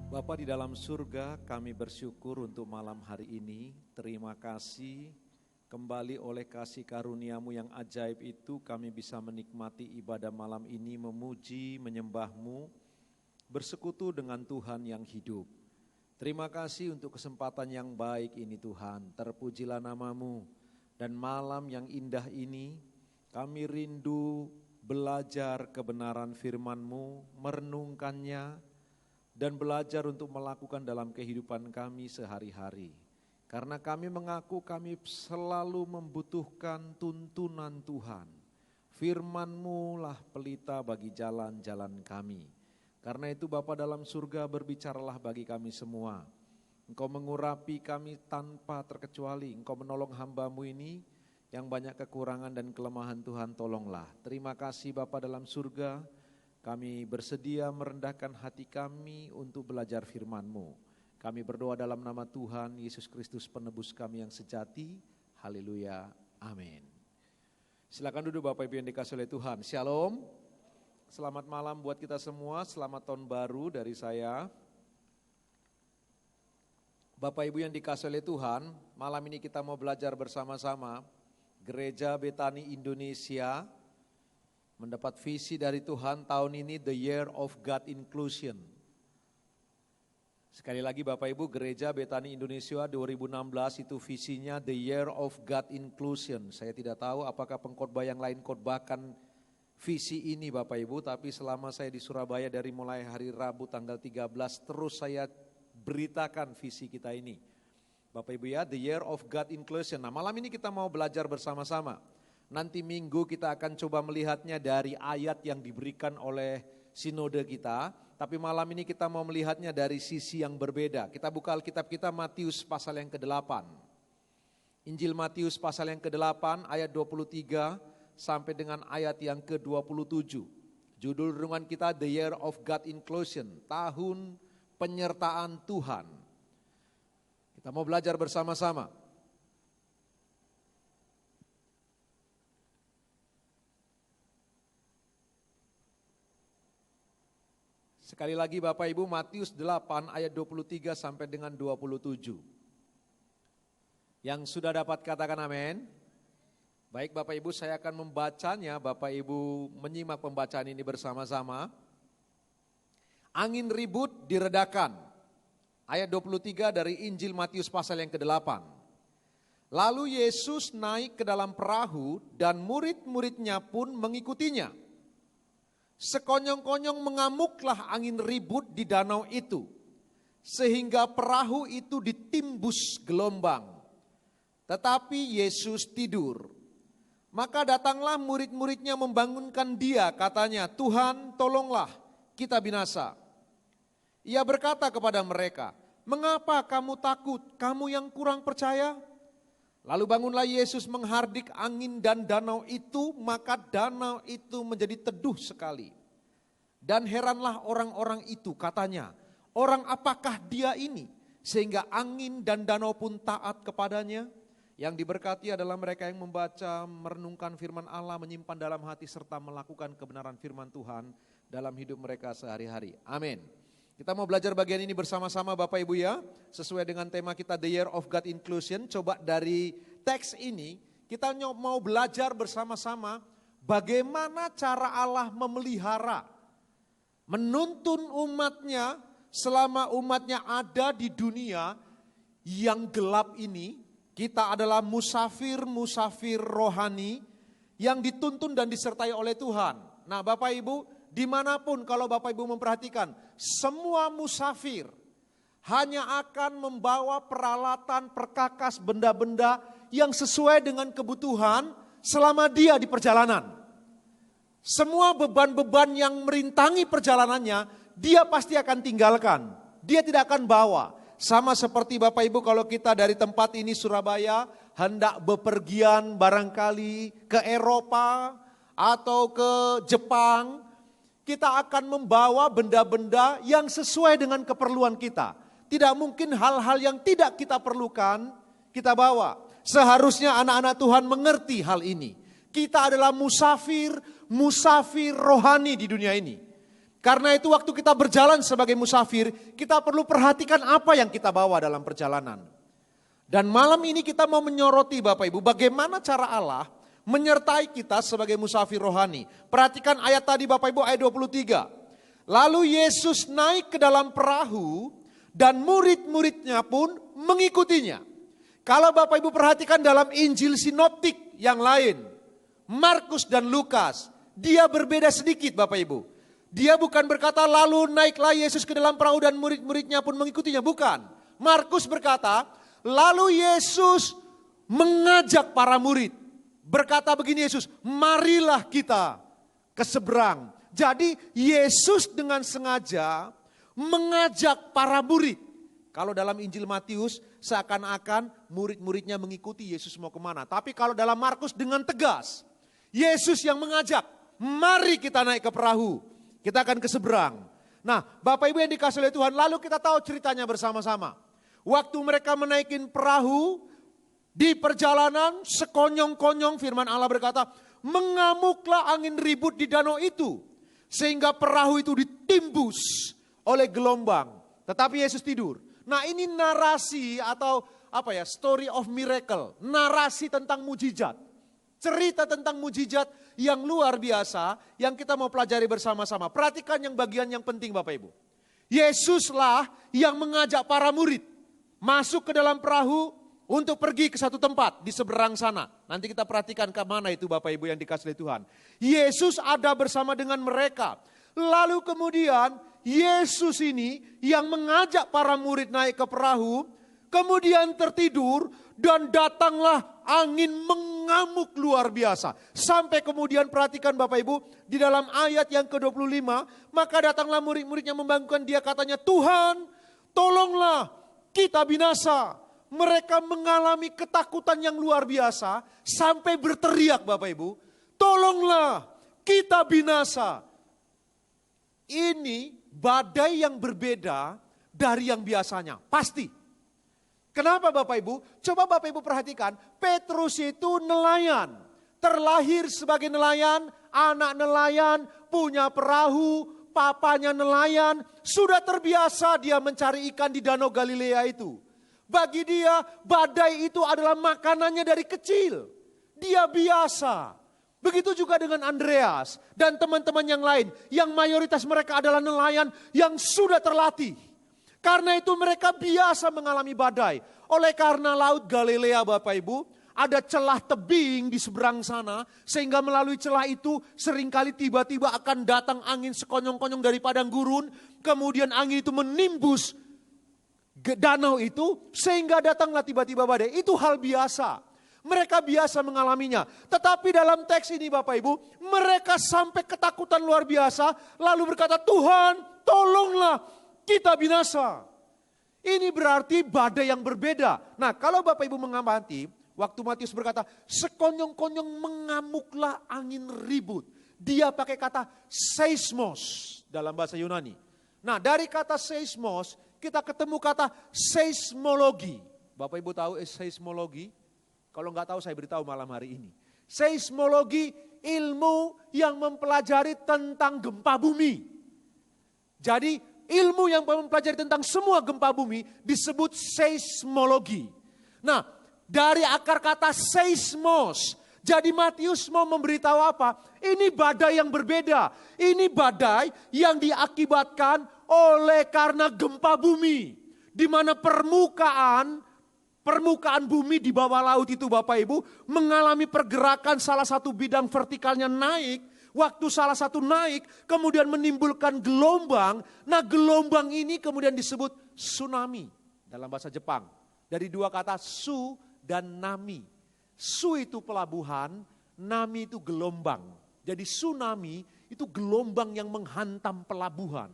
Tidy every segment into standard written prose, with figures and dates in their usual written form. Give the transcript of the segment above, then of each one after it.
Bapa di dalam surga, kami bersyukur untuk malam hari ini. Terima kasih kembali oleh kasih karunia-Mu yang ajaib itu kami bisa menikmati ibadah malam ini, memuji, menyembah-Mu, bersekutu dengan Tuhan yang hidup. Terima kasih untuk kesempatan yang baik ini Tuhan, terpujilah nama-Mu. Dan malam yang indah ini kami rindu belajar kebenaran firman-Mu, merenungkannya, dan belajar untuk melakukan dalam kehidupan kami sehari-hari. Karena kami mengaku kami selalu membutuhkan tuntunan Tuhan. Firman-Mu lah pelita bagi jalan-jalan kami. Karena itu Bapa dalam surga, berbicaralah bagi kami semua. Engkau mengurapi kami tanpa terkecuali. Engkau menolong hamba-Mu ini yang banyak kekurangan dan kelemahan, Tuhan tolonglah. Terima kasih Bapa dalam surga. Kami bersedia merendahkan hati kami untuk belajar firman-Mu. Kami berdoa dalam nama Tuhan Yesus Kristus penebus kami yang sejati. Haleluya. Amin. Silakan duduk Bapak Ibu yang dikasihi oleh Tuhan. Shalom. Selamat malam buat kita semua. Selamat tahun baru dari saya. Bapak Ibu yang dikasihi oleh Tuhan, malam ini kita mau belajar bersama-sama. Gereja Betani Indonesia mendapat visi dari Tuhan tahun ini, The Year of God Inclusion. Sekali lagi Bapak Ibu, Gereja Betani Indonesia 2016 itu visinya The Year of God Inclusion. Saya tidak tahu apakah pengkhotbah yang lain khotbahkan visi ini Bapak Ibu, tapi selama saya di Surabaya dari mulai hari Rabu tanggal 13 terus saya beritakan visi kita ini. Bapak Ibu ya, The Year of God Inclusion. Nah malam ini kita mau belajar bersama-sama. Nanti minggu kita akan coba melihatnya dari ayat yang diberikan oleh sinode kita. Tapi malam ini kita mau melihatnya dari sisi yang berbeda. Kita buka Alkitab kita Matius pasal yang ke-8. Injil Matius pasal yang ke-8 ayat 23 sampai dengan ayat yang ke-27. Judul renungan kita The Year of God Inclusion, tahun penyertaan Tuhan. Kita mau belajar bersama-sama. Sekali lagi Bapak Ibu, Matius 8 ayat 23 sampai dengan 27. Yang sudah dapat katakan amin. Baik Bapak Ibu, saya akan membacanya, Bapak Ibu menyimak pembacaan ini bersama-sama. Angin ribut diredakan. Ayat 23 dari Injil Matius pasal yang ke-8. Lalu Yesus naik ke dalam perahu dan murid-muridnya pun mengikutinya. Sekonyong-konyong mengamuklah angin ribut di danau itu, sehingga perahu itu ditimbus gelombang. Tetapi Yesus tidur. Maka datanglah murid-muridnya membangunkan dia, katanya, Tuhan tolonglah, kita binasa. Ia berkata kepada mereka, mengapa kamu takut, kamu yang kurang percaya? Lalu bangunlah Yesus menghardik angin dan danau itu, maka danau itu menjadi teduh sekali. Dan heranlah orang-orang itu, katanya, orang apakah dia ini? Sehingga angin dan danau pun taat kepadanya. Yang diberkati adalah mereka yang membaca, merenungkan firman Allah, menyimpan dalam hati serta melakukan kebenaran firman Tuhan dalam hidup mereka sehari-hari. Amin. Kita mau belajar bagian ini bersama-sama Bapak Ibu ya, sesuai dengan tema kita The Year of God Inclusion. Coba dari teks ini kita mau belajar bersama-sama bagaimana cara Allah memelihara, menuntun umatnya selama umatnya ada di dunia yang gelap ini. Kita adalah musafir-musafir rohani yang dituntun dan disertai oleh Tuhan. Nah Bapak Ibu, dimanapun kalau Bapak Ibu memperhatikan, semua musafir hanya akan membawa peralatan, perkakas, benda-benda yang sesuai dengan kebutuhan selama dia di perjalanan. Semua beban-beban yang merintangi perjalanannya, dia pasti akan tinggalkan. Dia tidak akan bawa. Sama seperti Bapak Ibu kalau kita dari tempat ini Surabaya hendak bepergian barangkali ke Eropa atau ke Jepang, kita akan membawa benda-benda yang sesuai dengan keperluan kita. Tidak mungkin hal-hal yang tidak kita perlukan kita bawa. Seharusnya anak-anak Tuhan mengerti hal ini. Kita adalah musafir rohani di dunia ini. Karena itu waktu kita berjalan sebagai musafir, kita perlu perhatikan apa yang kita bawa dalam perjalanan. Dan malam ini kita mau menyoroti Bapak Ibu, bagaimana cara Allah menyertai kita sebagai musafir rohani. Perhatikan ayat tadi Bapak Ibu, ayat 23. Lalu Yesus naik ke dalam perahu dan murid-muridnya pun mengikutinya. Kalau Bapak Ibu perhatikan dalam Injil sinoptik yang lain, Markus dan Lukas, dia berbeda sedikit Bapak Ibu. Dia bukan berkata lalu naiklah Yesus ke dalam perahu dan murid-muridnya pun mengikutinya, bukan. Markus berkata, lalu Yesus mengajak para murid. Berkata begini Yesus, marilah kita ke seberang. Jadi Yesus dengan sengaja mengajak para murid. Kalau dalam Injil Matius seakan-akan murid-muridnya mengikuti Yesus mau kemana. Tapi kalau dalam Markus dengan tegas, Yesus yang mengajak, mari kita naik ke perahu. Kita akan ke seberang. Nah Bapak Ibu yang dikasih oleh Tuhan, lalu kita tahu ceritanya bersama-sama. Waktu mereka menaikin perahu, di perjalanan sekonyong-konyong firman Allah berkata, mengamuklah angin ribut di danau itu. Sehingga perahu itu ditimbus oleh gelombang. Tetapi Yesus tidur. Nah ini narasi atau story of miracle. Narasi tentang mujizat. Cerita tentang mujizat yang luar biasa yang kita mau pelajari bersama-sama. Perhatikan yang bagian yang penting Bapak Ibu. Yesuslah yang mengajak para murid masuk ke dalam perahu untuk pergi ke satu tempat di seberang sana. Nanti kita perhatikan ke mana itu Bapak Ibu yang dikasih oleh Tuhan. Yesus ada bersama dengan mereka. Lalu kemudian Yesus ini yang mengajak para murid naik ke perahu. Kemudian tertidur dan datanglah angin mengamuk luar biasa. Sampai kemudian perhatikan Bapak Ibu. Di dalam ayat yang ke-25. Maka datanglah murid-muridnya membangunkan dia, katanya, Tuhan tolonglah kita binasa. Mereka mengalami ketakutan yang luar biasa sampai berteriak Bapak Ibu, tolonglah kita binasa. Ini badai yang berbeda dari yang biasanya, pasti. Kenapa Bapak Ibu? Coba Bapak Ibu perhatikan, Petrus itu nelayan, terlahir sebagai nelayan, anak nelayan, punya perahu, papanya nelayan, sudah terbiasa dia mencari ikan di Danau Galilea itu. Bagi dia badai itu adalah makanannya dari kecil. Dia biasa. Begitu juga dengan Andreas dan teman-teman yang lain. Yang mayoritas mereka adalah nelayan yang sudah terlatih. Karena itu mereka biasa mengalami badai. Oleh karena Laut Galilea Bapak Ibu, ada celah tebing di seberang sana. Sehingga melalui celah itu seringkali tiba-tiba akan datang angin sekonyong-konyong dari padang gurun. Kemudian angin itu menimbus danau itu sehingga datanglah tiba-tiba badai. Itu hal biasa. Mereka biasa mengalaminya. Tetapi dalam teks ini Bapak Ibu, mereka sampai ketakutan luar biasa. Lalu berkata, Tuhan tolonglah kita binasa. Ini berarti badai yang berbeda. Nah kalau Bapak Ibu mengamati, waktu Matius berkata, sekonyong-konyong mengamuklah angin ribut. Dia pakai kata seismos dalam bahasa Yunani. Nah dari kata seismos, kita ketemu kata seismologi. Bapak Ibu tahu seismologi? Kalau nggak tahu saya beritahu malam hari ini. Seismologi ilmu yang mempelajari tentang gempa bumi. Jadi ilmu yang mempelajari tentang semua gempa bumi disebut seismologi. Nah dari akar kata seismos. Jadi Matius mau memberitahu apa? Ini badai yang berbeda. Ini badai yang diakibatkan oleh karena gempa bumi. Di mana permukaan bumi di bawah laut itu Bapak Ibu mengalami pergerakan salah satu bidang vertikalnya naik. Waktu salah satu naik kemudian menimbulkan gelombang. Nah gelombang ini kemudian disebut tsunami dalam bahasa Jepang. Dari dua kata su dan nami. Su itu pelabuhan, nami itu gelombang. Jadi tsunami itu gelombang yang menghantam pelabuhan.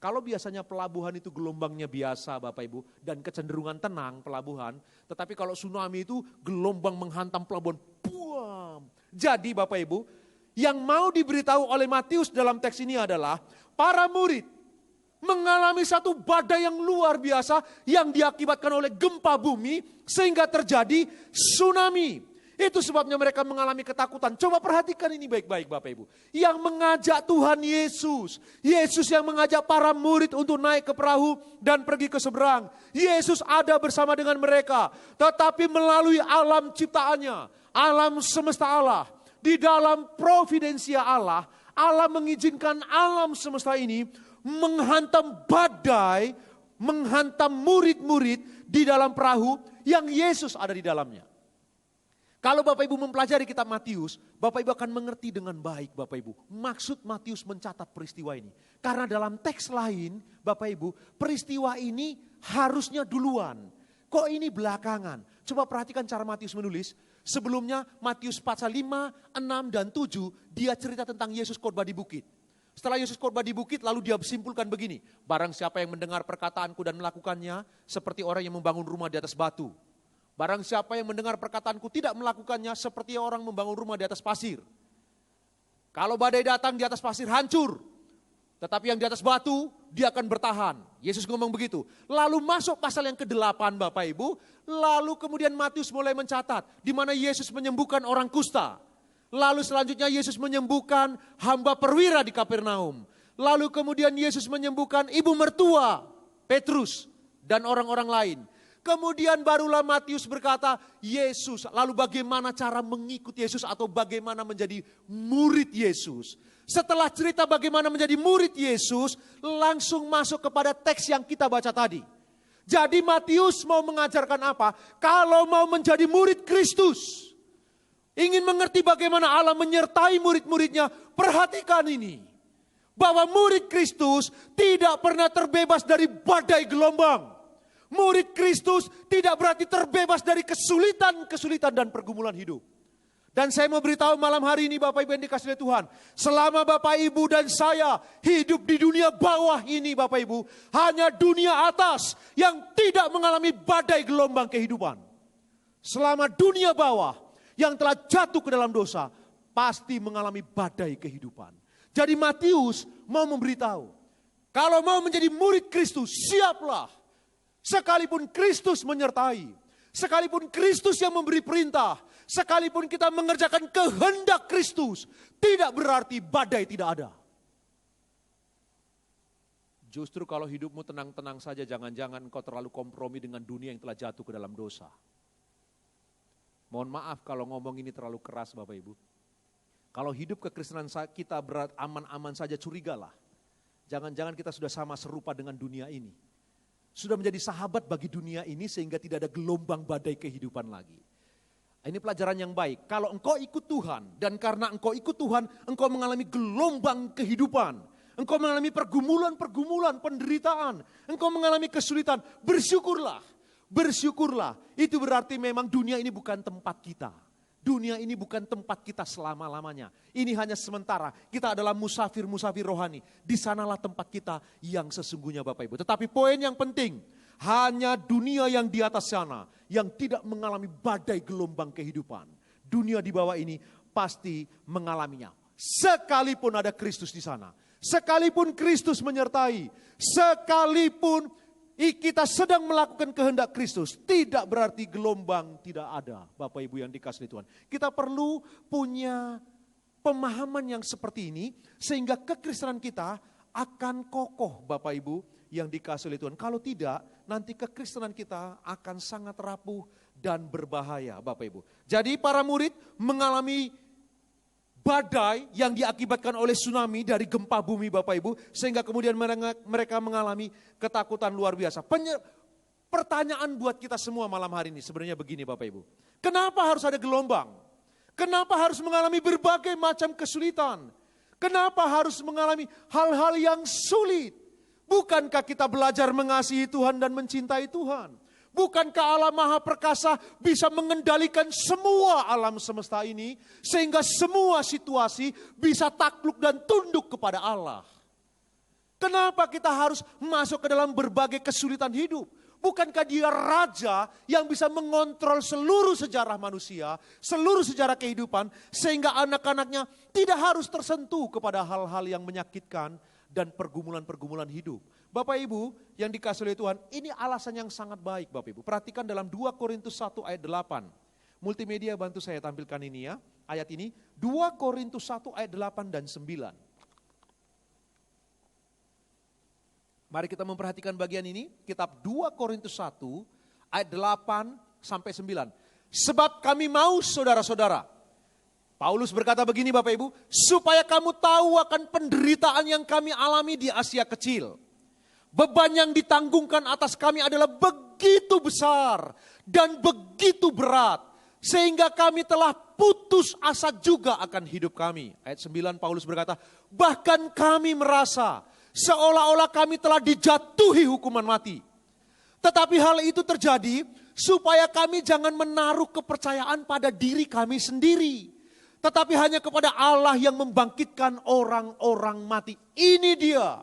Kalau biasanya pelabuhan itu gelombangnya biasa Bapak Ibu dan kecenderungan tenang pelabuhan. Tetapi kalau tsunami itu gelombang menghantam pelabuhan. Buam. Jadi Bapak Ibu yang mau diberitahu oleh Matius dalam teks ini adalah para murid mengalami satu badai yang luar biasa yang diakibatkan oleh gempa bumi sehingga terjadi tsunami. Itu sebabnya mereka mengalami ketakutan. Coba perhatikan ini baik-baik Bapak Ibu. Yang mengajak Tuhan Yesus. Yesus yang mengajak para murid untuk naik ke perahu dan pergi ke seberang. Yesus ada bersama dengan mereka. Tetapi melalui alam ciptaannya, alam semesta Allah, di dalam providensia Allah, Allah mengizinkan alam semesta ini menghantam badai, menghantam murid-murid di dalam perahu yang Yesus ada di dalamnya. Kalau Bapak Ibu mempelajari kitab Matius, Bapak Ibu akan mengerti dengan baik Bapak Ibu. Maksud Matius mencatat peristiwa ini. Karena dalam teks lain Bapak Ibu, peristiwa ini harusnya duluan. Kok ini belakangan? Coba perhatikan cara Matius menulis. Sebelumnya Matius pasal 5, 6, dan 7, dia cerita tentang Yesus khotbah di bukit. Setelah Yesus khotbah di bukit, lalu dia simpulkan begini. Barang siapa yang mendengar perkataanku dan melakukannya, seperti orang yang membangun rumah di atas batu. Barang siapa yang mendengar perkataanku tidak melakukannya, seperti orang membangun rumah di atas pasir. Kalau badai datang di atas pasir hancur. Tetapi yang di atas batu, dia akan bertahan. Yesus ngomong begitu. Lalu masuk pasal yang ke-8 Bapak Ibu. Lalu kemudian Matius mulai mencatat. Di mana Yesus menyembuhkan orang kusta. Lalu selanjutnya Yesus menyembuhkan hamba perwira di Kapernaum. Lalu kemudian Yesus menyembuhkan ibu mertua Petrus dan orang-orang lain. Kemudian barulah Matius berkata, Yesus, lalu bagaimana cara mengikuti Yesus atau bagaimana menjadi murid Yesus. Setelah cerita bagaimana menjadi murid Yesus, langsung masuk kepada teks yang kita baca tadi. Jadi Matius mau mengajarkan apa? Kalau mau menjadi murid Kristus, ingin mengerti bagaimana Allah menyertai murid-muridnya, perhatikan ini. Bahwa murid Kristus tidak pernah terbebas dari badai gelombang. Murid Kristus tidak berarti terbebas dari kesulitan-kesulitan dan pergumulan hidup. Dan saya mau beritahu malam hari ini Bapak Ibu yang dikasihi Tuhan. Selama Bapak Ibu dan saya hidup di dunia bawah ini Bapak Ibu. Hanya dunia atas yang tidak mengalami badai gelombang kehidupan. Selama dunia bawah yang telah jatuh ke dalam dosa pasti mengalami badai kehidupan. Jadi Matius mau memberitahu. Kalau mau menjadi murid Kristus siaplah. Sekalipun Kristus menyertai, sekalipun Kristus yang memberi perintah, sekalipun kita mengerjakan kehendak Kristus, tidak berarti badai tidak ada. Justru kalau hidupmu tenang-tenang saja, jangan-jangan engkau terlalu kompromi dengan dunia yang telah jatuh ke dalam dosa. Mohon maaf kalau ngomong ini terlalu keras Bapak Ibu. Kalau hidup kekristenan kita berat aman-aman saja, curigalah. Jangan-jangan kita sudah sama serupa dengan dunia ini. Sudah menjadi sahabat bagi dunia ini sehingga tidak ada gelombang badai kehidupan lagi. Ini pelajaran yang baik. Kalau engkau ikut Tuhan dan karena engkau ikut Tuhan, engkau mengalami gelombang kehidupan. Engkau mengalami pergumulan, penderitaan. Engkau mengalami kesulitan. Bersyukurlah, bersyukurlah. Itu berarti memang dunia ini bukan tempat kita. Dunia ini bukan tempat kita selama-lamanya. Ini hanya sementara. Kita adalah musafir-musafir rohani. Di sanalah tempat kita yang sesungguhnya Bapak Ibu. Tetapi poin yang penting, hanya dunia yang di atas sana yang tidak mengalami badai gelombang kehidupan. Dunia di bawah ini pasti mengalaminya. Sekalipun ada Kristus di sana. Sekalipun Kristus menyertai. Sekalipun kita sedang melakukan kehendak Kristus, tidak berarti gelombang tidak ada, Bapak Ibu yang dikasihi Tuhan. Kita perlu punya pemahaman yang seperti ini, sehingga kekristenan kita akan kokoh, Bapak Ibu yang dikasihi Tuhan. Kalau tidak, nanti kekristenan kita akan sangat rapuh dan berbahaya, Bapak Ibu. Jadi para murid mengalami badai yang diakibatkan oleh tsunami dari gempa bumi Bapak Ibu. Sehingga kemudian mereka mengalami ketakutan luar biasa. Pertanyaan buat kita semua malam hari ini sebenarnya begini Bapak Ibu. Kenapa harus ada gelombang? Kenapa harus mengalami berbagai macam kesulitan? Kenapa harus mengalami hal-hal yang sulit? Bukankah kita belajar mengasihi Tuhan dan mencintai Tuhan? Bukankah Allah Maha Perkasa bisa mengendalikan semua alam semesta ini sehingga semua situasi bisa takluk dan tunduk kepada Allah? Kenapa kita harus masuk ke dalam berbagai kesulitan hidup? Bukankah Dia Raja yang bisa mengontrol seluruh sejarah manusia, seluruh sejarah kehidupan sehingga anak-anaknya tidak harus tersentuh kepada hal-hal yang menyakitkan dan pergumulan-pergumulan hidup. Bapak Ibu yang dikasihi oleh Tuhan, ini alasan yang sangat baik Bapak Ibu. Perhatikan dalam 2 Korintus 1 ayat 8. Multimedia bantu saya tampilkan ini ya, ayat ini. 2 Korintus 1 ayat 8 dan 9. Mari kita memperhatikan bagian ini, kitab 2 Korintus 1 ayat 8 sampai 9. Sebab kami mau saudara-saudara, Paulus berkata begini Bapak Ibu, supaya kamu tahu akan penderitaan yang kami alami di Asia Kecil. Beban yang ditanggungkan atas kami adalah begitu besar dan begitu berat, sehingga kami telah putus asa juga akan hidup kami. Ayat 9 Paulus berkata, bahkan kami merasa seolah-olah kami telah dijatuhi hukuman mati. Tetapi hal itu terjadi supaya kami jangan menaruh kepercayaan pada diri kami sendiri, tetapi hanya kepada Allah yang membangkitkan orang-orang mati. Ini dia.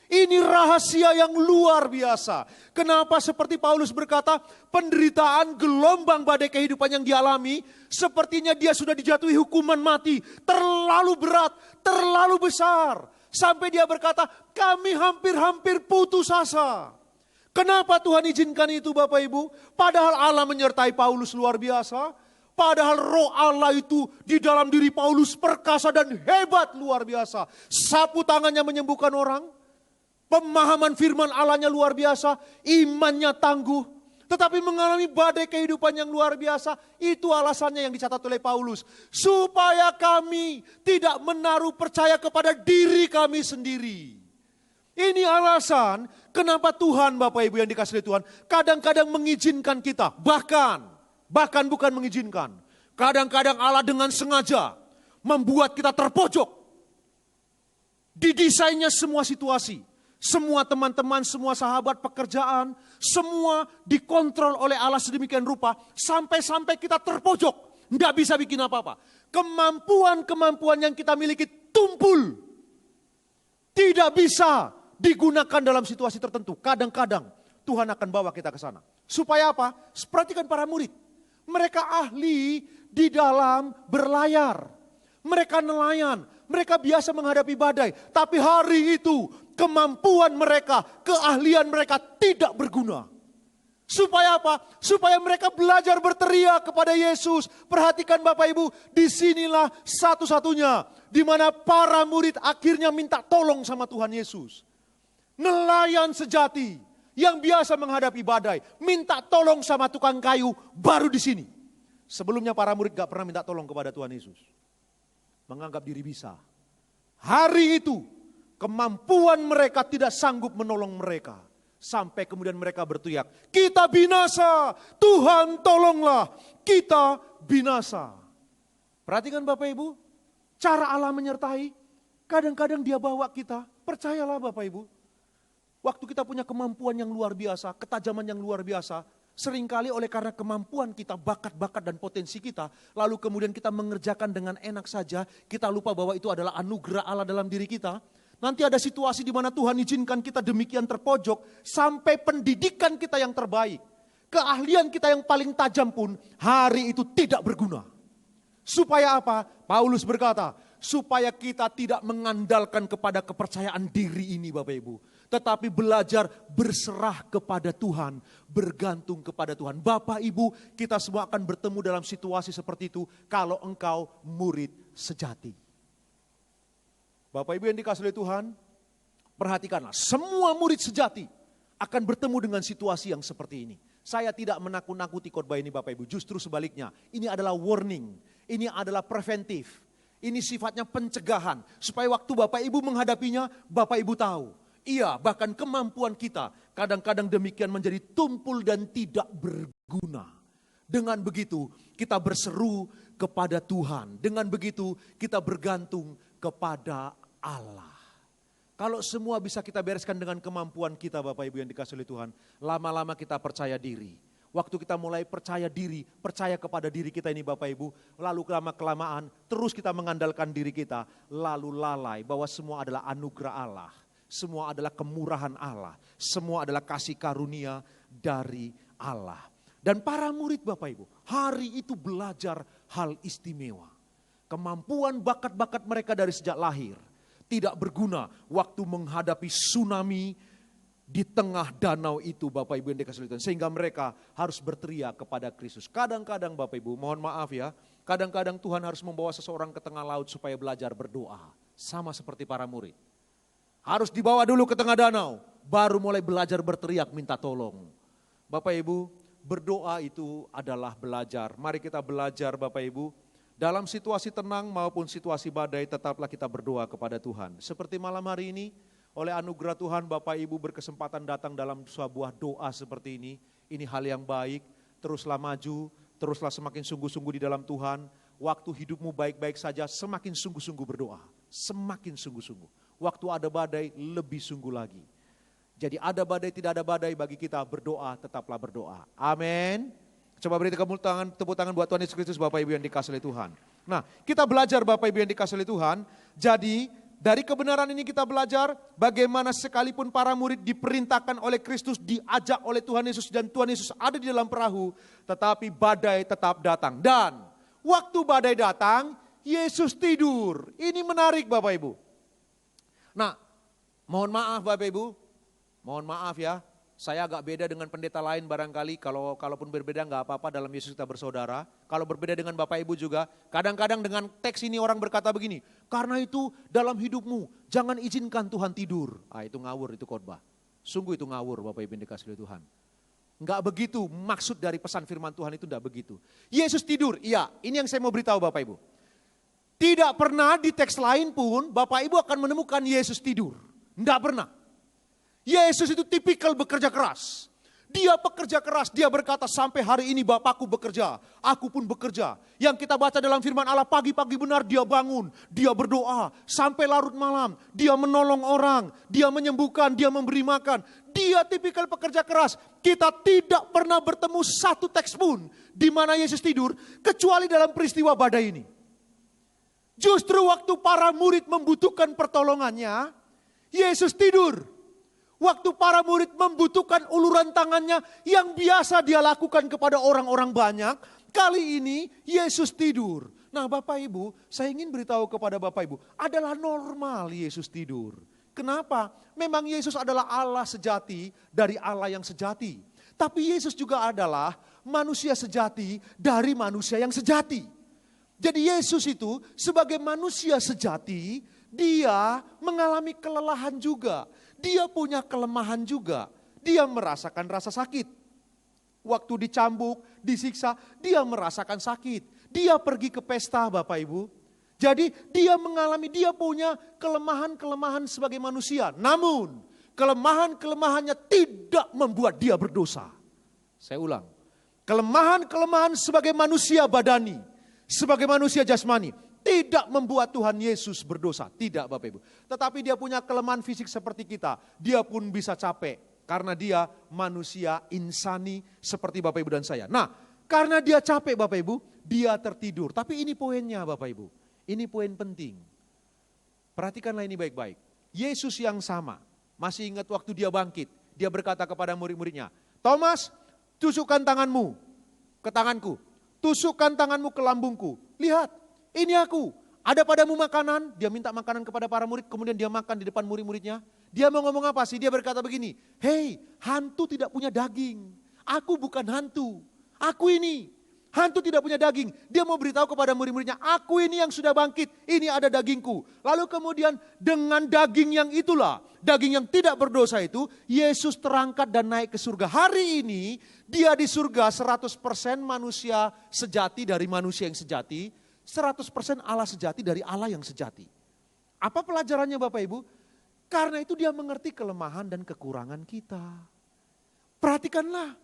Ini rahasia yang luar biasa. Kenapa seperti Paulus berkata, penderitaan gelombang badai kehidupan yang dialami, sepertinya dia sudah dijatuhi hukuman mati. Terlalu berat, terlalu besar. Sampai dia berkata, kami hampir-hampir putus asa. Kenapa Tuhan izinkan itu Bapak Ibu? Padahal Allah menyertai Paulus luar biasa. Padahal roh Allah itu di dalam diri Paulus perkasa dan hebat luar biasa. Sapu tangannya menyembuhkan orang. Pemahaman firman Allahnya luar biasa. Imannya tangguh. Tetapi mengalami badai kehidupan yang luar biasa. Itu alasannya yang dicatat oleh Paulus. Supaya kami tidak menaruh percaya kepada diri kami sendiri. Ini alasan kenapa Tuhan Bapak Ibu yang dikasihi Tuhan kadang-kadang mengizinkan kita. Bahkan bukan mengizinkan. Kadang-kadang Allah dengan sengaja membuat kita terpojok. Didesainnya semua situasi. Semua teman-teman, semua sahabat, pekerjaan, semua dikontrol oleh Allah sedemikian rupa. Sampai-sampai kita terpojok. Tidak bisa bikin apa-apa. Kemampuan-kemampuan yang kita miliki tumpul. Tidak bisa digunakan dalam situasi tertentu. Kadang-kadang Tuhan akan bawa kita ke sana. Supaya apa? Perhatikan para murid. Mereka ahli di dalam berlayar. Mereka nelayan. Mereka biasa menghadapi badai. Tapi hari itu kemampuan mereka, keahlian mereka tidak berguna. Supaya apa? Supaya mereka belajar berteriak kepada Yesus. Perhatikan Bapak Ibu, disinilah satu-satunya di mana para murid akhirnya minta tolong sama Tuhan Yesus. Nelayan sejati yang biasa menghadapi badai, minta tolong sama tukang kayu baru di sini. Sebelumnya para murid gak pernah minta tolong kepada Tuhan Yesus. Menganggap diri bisa. Hari itu kemampuan mereka tidak sanggup menolong mereka. Sampai kemudian mereka berteriak, kita binasa, Tuhan tolonglah, kita binasa. Perhatikan Bapak Ibu, cara Allah menyertai, kadang-kadang dia bawa kita, percayalah Bapak Ibu. Waktu kita punya kemampuan yang luar biasa, ketajaman yang luar biasa, seringkali oleh karena kemampuan kita, bakat-bakat dan potensi kita, lalu kemudian kita mengerjakan dengan enak saja, kita lupa bahwa itu adalah anugerah Allah dalam diri kita. Nanti ada situasi di mana Tuhan izinkan kita demikian terpojok, sampai pendidikan kita yang terbaik, keahlian kita yang paling tajam pun, hari itu tidak berguna. Supaya apa? Paulus berkata, supaya kita tidak mengandalkan kepada kepercayaan diri ini Bapak Ibu. Tetapi belajar berserah kepada Tuhan, bergantung kepada Tuhan. Bapak Ibu, kita semua akan bertemu dalam situasi seperti itu kalau engkau murid sejati. Bapak Ibu yang dikasihi oleh Tuhan, perhatikanlah, semua murid sejati akan bertemu dengan situasi yang seperti ini. Saya tidak menakut-nakuti khotbah ini Bapak Ibu, justru sebaliknya. Ini adalah warning, ini adalah preventif. Ini sifatnya pencegahan, supaya waktu Bapak Ibu menghadapinya, Bapak Ibu tahu. Iya, bahkan kemampuan kita kadang-kadang demikian menjadi tumpul dan tidak berguna. Dengan begitu kita berseru kepada Tuhan. Dengan begitu kita bergantung kepada Allah. Kalau semua bisa kita bereskan dengan kemampuan kita Bapak Ibu yang dikasihi oleh Tuhan, lama-lama kita percaya diri. Waktu kita mulai percaya diri, percaya kepada diri kita ini Bapak Ibu, lalu lama-kelamaan terus kita mengandalkan diri kita, lalu lalai bahwa semua adalah anugerah Allah. Semua adalah kemurahan Allah. Semua adalah kasih karunia dari Allah. Dan para murid Bapak Ibu, hari itu belajar hal istimewa. Kemampuan bakat-bakat mereka dari sejak lahir tidak berguna waktu menghadapi tsunami di tengah danau itu Bapak Ibu yang dikasihi Tuhan. Sehingga mereka harus berteriak kepada Kristus. Kadang-kadang Bapak Ibu, mohon maaf ya, kadang-kadang Tuhan harus membawa seseorang ke tengah laut supaya belajar berdoa. Sama seperti para murid. Harus dibawa dulu ke tengah danau, baru mulai belajar berteriak minta tolong. Bapak Ibu, berdoa itu adalah belajar. Mari kita belajar Bapak Ibu, dalam situasi tenang maupun situasi badai tetaplah kita berdoa kepada Tuhan. Seperti malam hari ini, oleh anugerah Tuhan Bapak Ibu berkesempatan datang dalam sebuah doa seperti ini hal yang baik, teruslah maju, teruslah semakin sungguh-sungguh di dalam Tuhan. Waktu hidupmu baik-baik saja, semakin sungguh-sungguh berdoa, semakin sungguh-sungguh. Waktu ada badai, lebih sungguh lagi. Jadi ada badai, tidak ada badai bagi kita, berdoa, tetaplah berdoa. Amin. Coba beri tepuk tangan buat Tuhan Yesus Kristus Bapak Ibu yang dikasihi oleh Tuhan. Nah, kita belajar Bapak Ibu yang dikasihi oleh Tuhan. Jadi, dari kebenaran ini kita belajar bagaimana sekalipun para murid diperintahkan oleh Kristus, diajak oleh Tuhan Yesus dan Tuhan Yesus ada di dalam perahu, tetapi badai tetap datang. Dan waktu badai datang, Yesus tidur. Ini menarik Bapak Ibu. Nah, mohon maaf Bapak Ibu, mohon maaf ya, saya agak beda dengan pendeta lain barangkali, kalaupun berbeda nggak apa-apa, dalam Yesus kita bersaudara. Kalau berbeda dengan Bapak Ibu juga, kadang-kadang dengan teks ini orang berkata begini, karena itu dalam hidupmu jangan izinkan Tuhan tidur. Itu ngawur, itu khotbah. Sungguh itu ngawur Bapak Ibu yang dikasihi oleh Tuhan. Enggak begitu, maksud dari pesan firman Tuhan itu enggak begitu. Yesus tidur, iya, ini yang saya mau beritahu Bapak Ibu. Tidak pernah di teks lain pun Bapak Ibu akan menemukan Yesus tidur. Tidak pernah. Yesus itu tipikal bekerja keras. Dia pekerja keras, dia berkata sampai hari ini Bapakku bekerja, aku pun bekerja. Yang kita baca dalam firman Allah, pagi-pagi benar dia bangun, dia berdoa, sampai larut malam, dia menolong orang, dia menyembuhkan, dia memberi makan. Dia tipikal pekerja keras. Kita tidak pernah bertemu satu teks pun di mana Yesus tidur, kecuali dalam peristiwa badai ini. Justru waktu para murid membutuhkan pertolongannya, Yesus tidur. Waktu para murid membutuhkan uluran tangannya yang biasa dia lakukan kepada orang-orang banyak, kali ini Yesus tidur. Nah Bapak Ibu, saya ingin beritahu kepada Bapak Ibu, adalah normal Yesus tidur. Kenapa? Memang Yesus adalah Allah sejati dari Allah yang sejati. Tapi Yesus juga adalah manusia sejati dari manusia yang sejati. Jadi Yesus itu sebagai manusia sejati, dia mengalami kelelahan juga. Dia punya kelemahan juga. Dia merasakan rasa sakit. Waktu dicambuk, disiksa, dia merasakan sakit. Dia pergi ke pesta Bapak Ibu. Jadi dia punya kelemahan-kelemahan sebagai manusia. Namun kelemahan-kelemahannya tidak membuat dia berdosa. Saya ulang. Kelemahan-kelemahan sebagai manusia badani, sebagai manusia jasmani, tidak membuat Tuhan Yesus berdosa. Tidak Bapak Ibu. Tetapi dia punya kelemahan fisik seperti kita. Dia pun bisa capek. Karena dia manusia insani seperti Bapak Ibu dan saya. Nah, karena dia capek Bapak Ibu, dia tertidur. Tapi ini poinnya Bapak Ibu. Ini poin penting. Perhatikanlah ini baik-baik. Yesus yang sama. Masih ingat waktu dia bangkit. Dia berkata kepada murid-muridnya, Thomas, tusukkan tanganmu ke tanganku. Tusukkan tanganmu ke lambungku. Lihat, ini aku. Ada padamu makanan. Dia minta makanan kepada para murid. Kemudian dia makan di depan murid-muridnya. Dia mau ngomong apa sih? Dia berkata begini. Hei, hantu tidak punya daging. Aku bukan hantu. Aku ini. Hantu tidak punya daging. Dia mau beritahu kepada murid-muridnya. Aku ini yang sudah bangkit. Ini ada dagingku. Lalu kemudian dengan daging yang itulah. Daging yang tidak berdosa itu. Yesus terangkat dan naik ke surga. Hari ini dia di surga 100% manusia sejati dari manusia yang sejati. 100% Allah sejati dari Allah yang sejati. Apa pelajarannya Bapak Ibu? Karena itu dia mengerti kelemahan dan kekurangan kita. Perhatikanlah,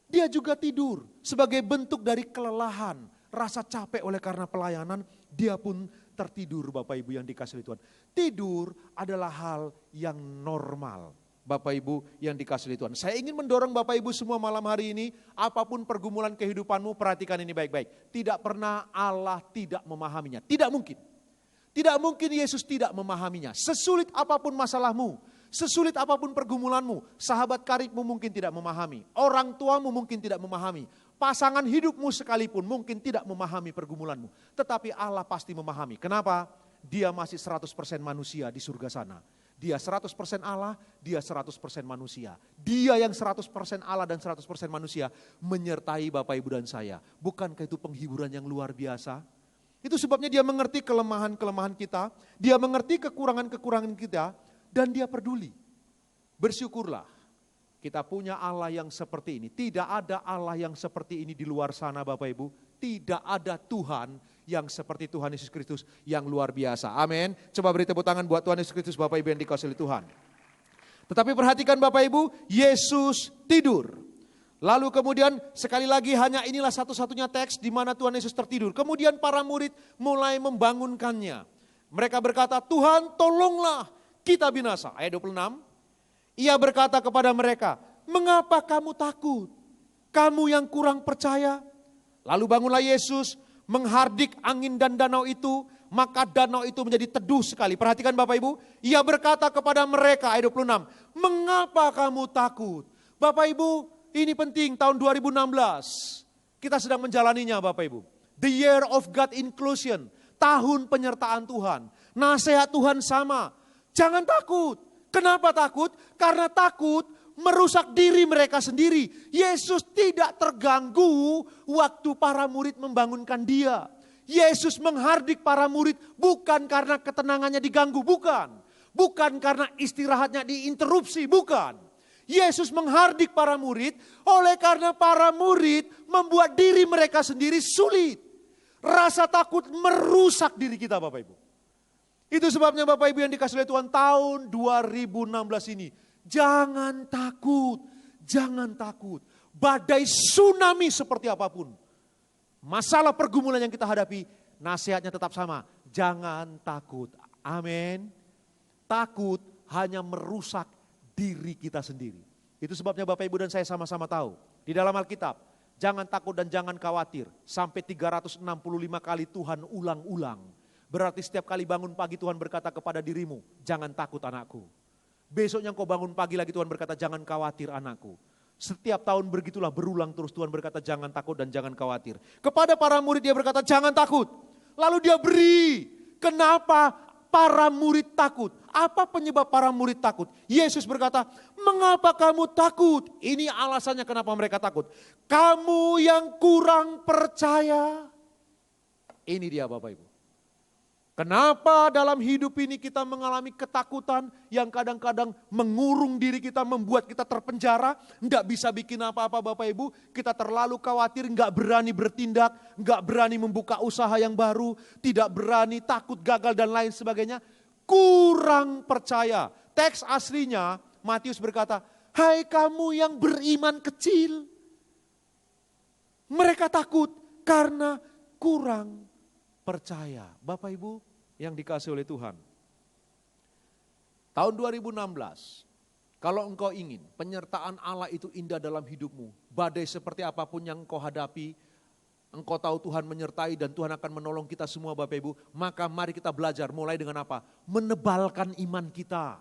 dia juga tidur sebagai bentuk dari kelelahan, rasa capek oleh karena pelayanan, dia pun tertidur Bapak Ibu yang dikasihi Tuhan. Tidur adalah hal yang normal. Bapak Ibu yang dikasihi Tuhan. Saya ingin mendorong Bapak Ibu semua malam hari ini, apapun pergumulan kehidupanmu, perhatikan ini baik-baik. Tidak pernah Allah tidak memahaminya. Tidak mungkin. Tidak mungkin Yesus tidak memahaminya. Sesulit apapun masalahmu, sesulit apapun pergumulanmu, sahabat karibmu mungkin tidak memahami. Orang tuamu mungkin tidak memahami. Pasangan hidupmu sekalipun mungkin tidak memahami pergumulanmu. Tetapi Allah pasti memahami. Kenapa? Dia masih 100% manusia di surga sana. Dia 100% Allah, dia 100% manusia. Dia yang 100% Allah dan 100% manusia menyertai Bapak Ibu dan saya. Bukankah itu penghiburan yang luar biasa? Itu sebabnya dia mengerti kelemahan-kelemahan kita, dia mengerti kekurangan-kekurangan kita, dan dia peduli. Bersyukurlah kita punya Allah yang seperti ini. Tidak ada Allah yang seperti ini di luar sana Bapak Ibu. Tidak ada Tuhan yang seperti Tuhan Yesus Kristus yang luar biasa. Amin. Coba beri tepuk tangan buat Tuhan Yesus Kristus Bapak Ibu yang dikasihi Tuhan. Tetapi perhatikan Bapak Ibu, Yesus tidur. Lalu kemudian sekali lagi hanya inilah satu-satunya teks di mana Tuhan Yesus tertidur. Kemudian para murid mulai membangunkannya. Mereka berkata, Tuhan tolonglah kita binasa. Ayat 26. Ia berkata kepada mereka, mengapa kamu takut? Kamu yang kurang percaya? Lalu bangunlah Yesus, menghardik angin dan danau itu, maka danau itu menjadi teduh sekali. Perhatikan Bapak Ibu, ia berkata kepada mereka, ayat 26, mengapa kamu takut? Bapak Ibu, ini penting, tahun 2016, kita sedang menjalaninya Bapak Ibu. The year of God inclusion, tahun penyertaan Tuhan. Nasihat Tuhan sama, jangan takut. Kenapa takut? Karena takut merusak diri mereka sendiri. Yesus tidak terganggu waktu para murid membangunkan dia. Yesus menghardik para murid bukan karena ketenangannya diganggu, bukan. Bukan karena istirahatnya diinterupsi, bukan. Yesus menghardik para murid oleh karena para murid membuat diri mereka sendiri sulit. Rasa takut merusak diri kita Bapak Ibu. Itu sebabnya Bapak Ibu yang dikasihi oleh Tuhan tahun 2016 ini. Jangan takut, jangan takut. Badai tsunami seperti apapun. Masalah pergumulan yang kita hadapi, nasihatnya tetap sama. Jangan takut, amin. Takut hanya merusak diri kita sendiri. Itu sebabnya Bapak Ibu dan saya sama-sama tahu. Di dalam Alkitab, jangan takut dan jangan khawatir. Sampai 365 kali Tuhan ulang-ulang. Berarti setiap kali bangun pagi Tuhan berkata kepada dirimu, jangan takut anakku. Besoknya engkau bangun pagi lagi Tuhan berkata, jangan khawatir anakku. Setiap tahun begitulah berulang terus Tuhan berkata, jangan takut dan jangan khawatir. Kepada para murid dia berkata, jangan takut. Lalu dia beri. Kenapa para murid takut? Apa penyebab para murid takut? Yesus berkata, mengapa kamu takut? Ini alasannya kenapa mereka takut. Kamu yang kurang percaya. Ini dia Bapak Ibu. Kenapa dalam hidup ini kita mengalami ketakutan yang kadang-kadang mengurung diri kita, membuat kita terpenjara, enggak bisa bikin apa-apa Bapak Ibu, kita terlalu khawatir, enggak berani bertindak, enggak berani membuka usaha yang baru, tidak berani, takut gagal dan lain sebagainya, kurang percaya. Teks aslinya Matius berkata, hai kamu yang beriman kecil. Mereka takut karena kurang percaya. Bapak Ibu yang dikasihi oleh Tuhan. Tahun 2016, kalau engkau ingin penyertaan Allah itu indah dalam hidupmu, badai seperti apapun yang engkau hadapi, engkau tahu Tuhan menyertai dan Tuhan akan menolong kita semua Bapak Ibu, maka mari kita belajar mulai dengan apa? Menebalkan iman kita,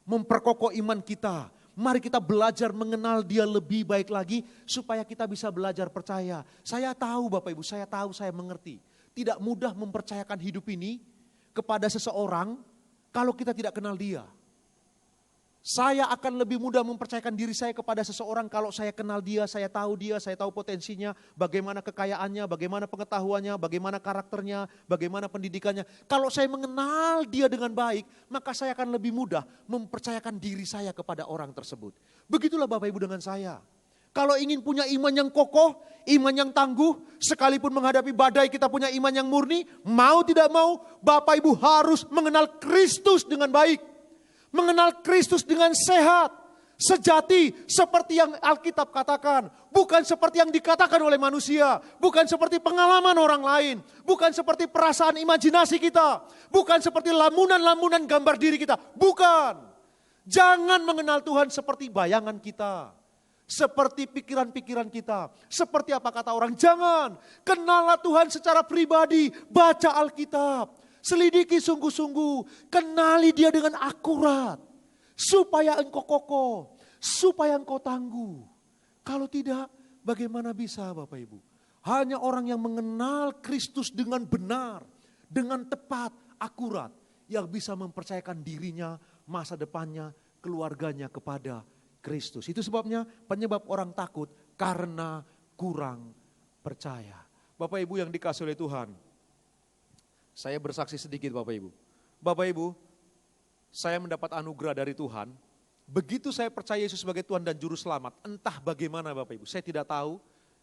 memperkokoh iman kita. Mari kita belajar mengenal Dia lebih baik lagi supaya kita bisa belajar percaya. Saya tahu Bapak Ibu, saya tahu, saya mengerti. Tidak mudah mempercayakan hidup ini kepada seseorang kalau kita tidak kenal dia. Saya akan lebih mudah mempercayakan diri saya kepada seseorang kalau saya kenal dia, saya tahu potensinya, bagaimana kekayaannya, bagaimana pengetahuannya, bagaimana karakternya, bagaimana pendidikannya. Kalau saya mengenal dia dengan baik, maka saya akan lebih mudah mempercayakan diri saya kepada orang tersebut. Begitulah Bapak Ibu dengan saya. Kalau ingin punya iman yang kokoh, iman yang tangguh, sekalipun menghadapi badai kita punya iman yang murni, mau tidak mau Bapak Ibu harus mengenal Kristus dengan baik. Mengenal Kristus dengan sehat, sejati, seperti yang Alkitab katakan. Bukan seperti yang dikatakan oleh manusia, bukan seperti pengalaman orang lain, bukan seperti perasaan imajinasi kita, bukan seperti lamunan-lamunan gambar diri kita, bukan. Jangan mengenal Tuhan seperti bayangan kita. Seperti pikiran-pikiran kita. Seperti apa kata orang, jangan. Kenallah Tuhan secara pribadi. Baca Alkitab. Selidiki sungguh-sungguh. Kenali Dia dengan akurat. Supaya engkau kokoh. Supaya engkau tangguh. Kalau tidak, bagaimana bisa Bapak Ibu? Hanya orang yang mengenal Kristus dengan benar. Dengan tepat, akurat. Yang bisa mempercayakan dirinya masa depannya, keluarganya kepada Kristus. Itu sebabnya penyebab orang takut karena kurang percaya. Bapak Ibu yang dikasihi oleh Tuhan, saya bersaksi sedikit Bapak Ibu. Bapak Ibu, saya mendapat anugerah dari Tuhan. Begitu saya percaya Yesus sebagai Tuhan dan Juru Selamat, entah bagaimana Bapak Ibu, saya tidak tahu.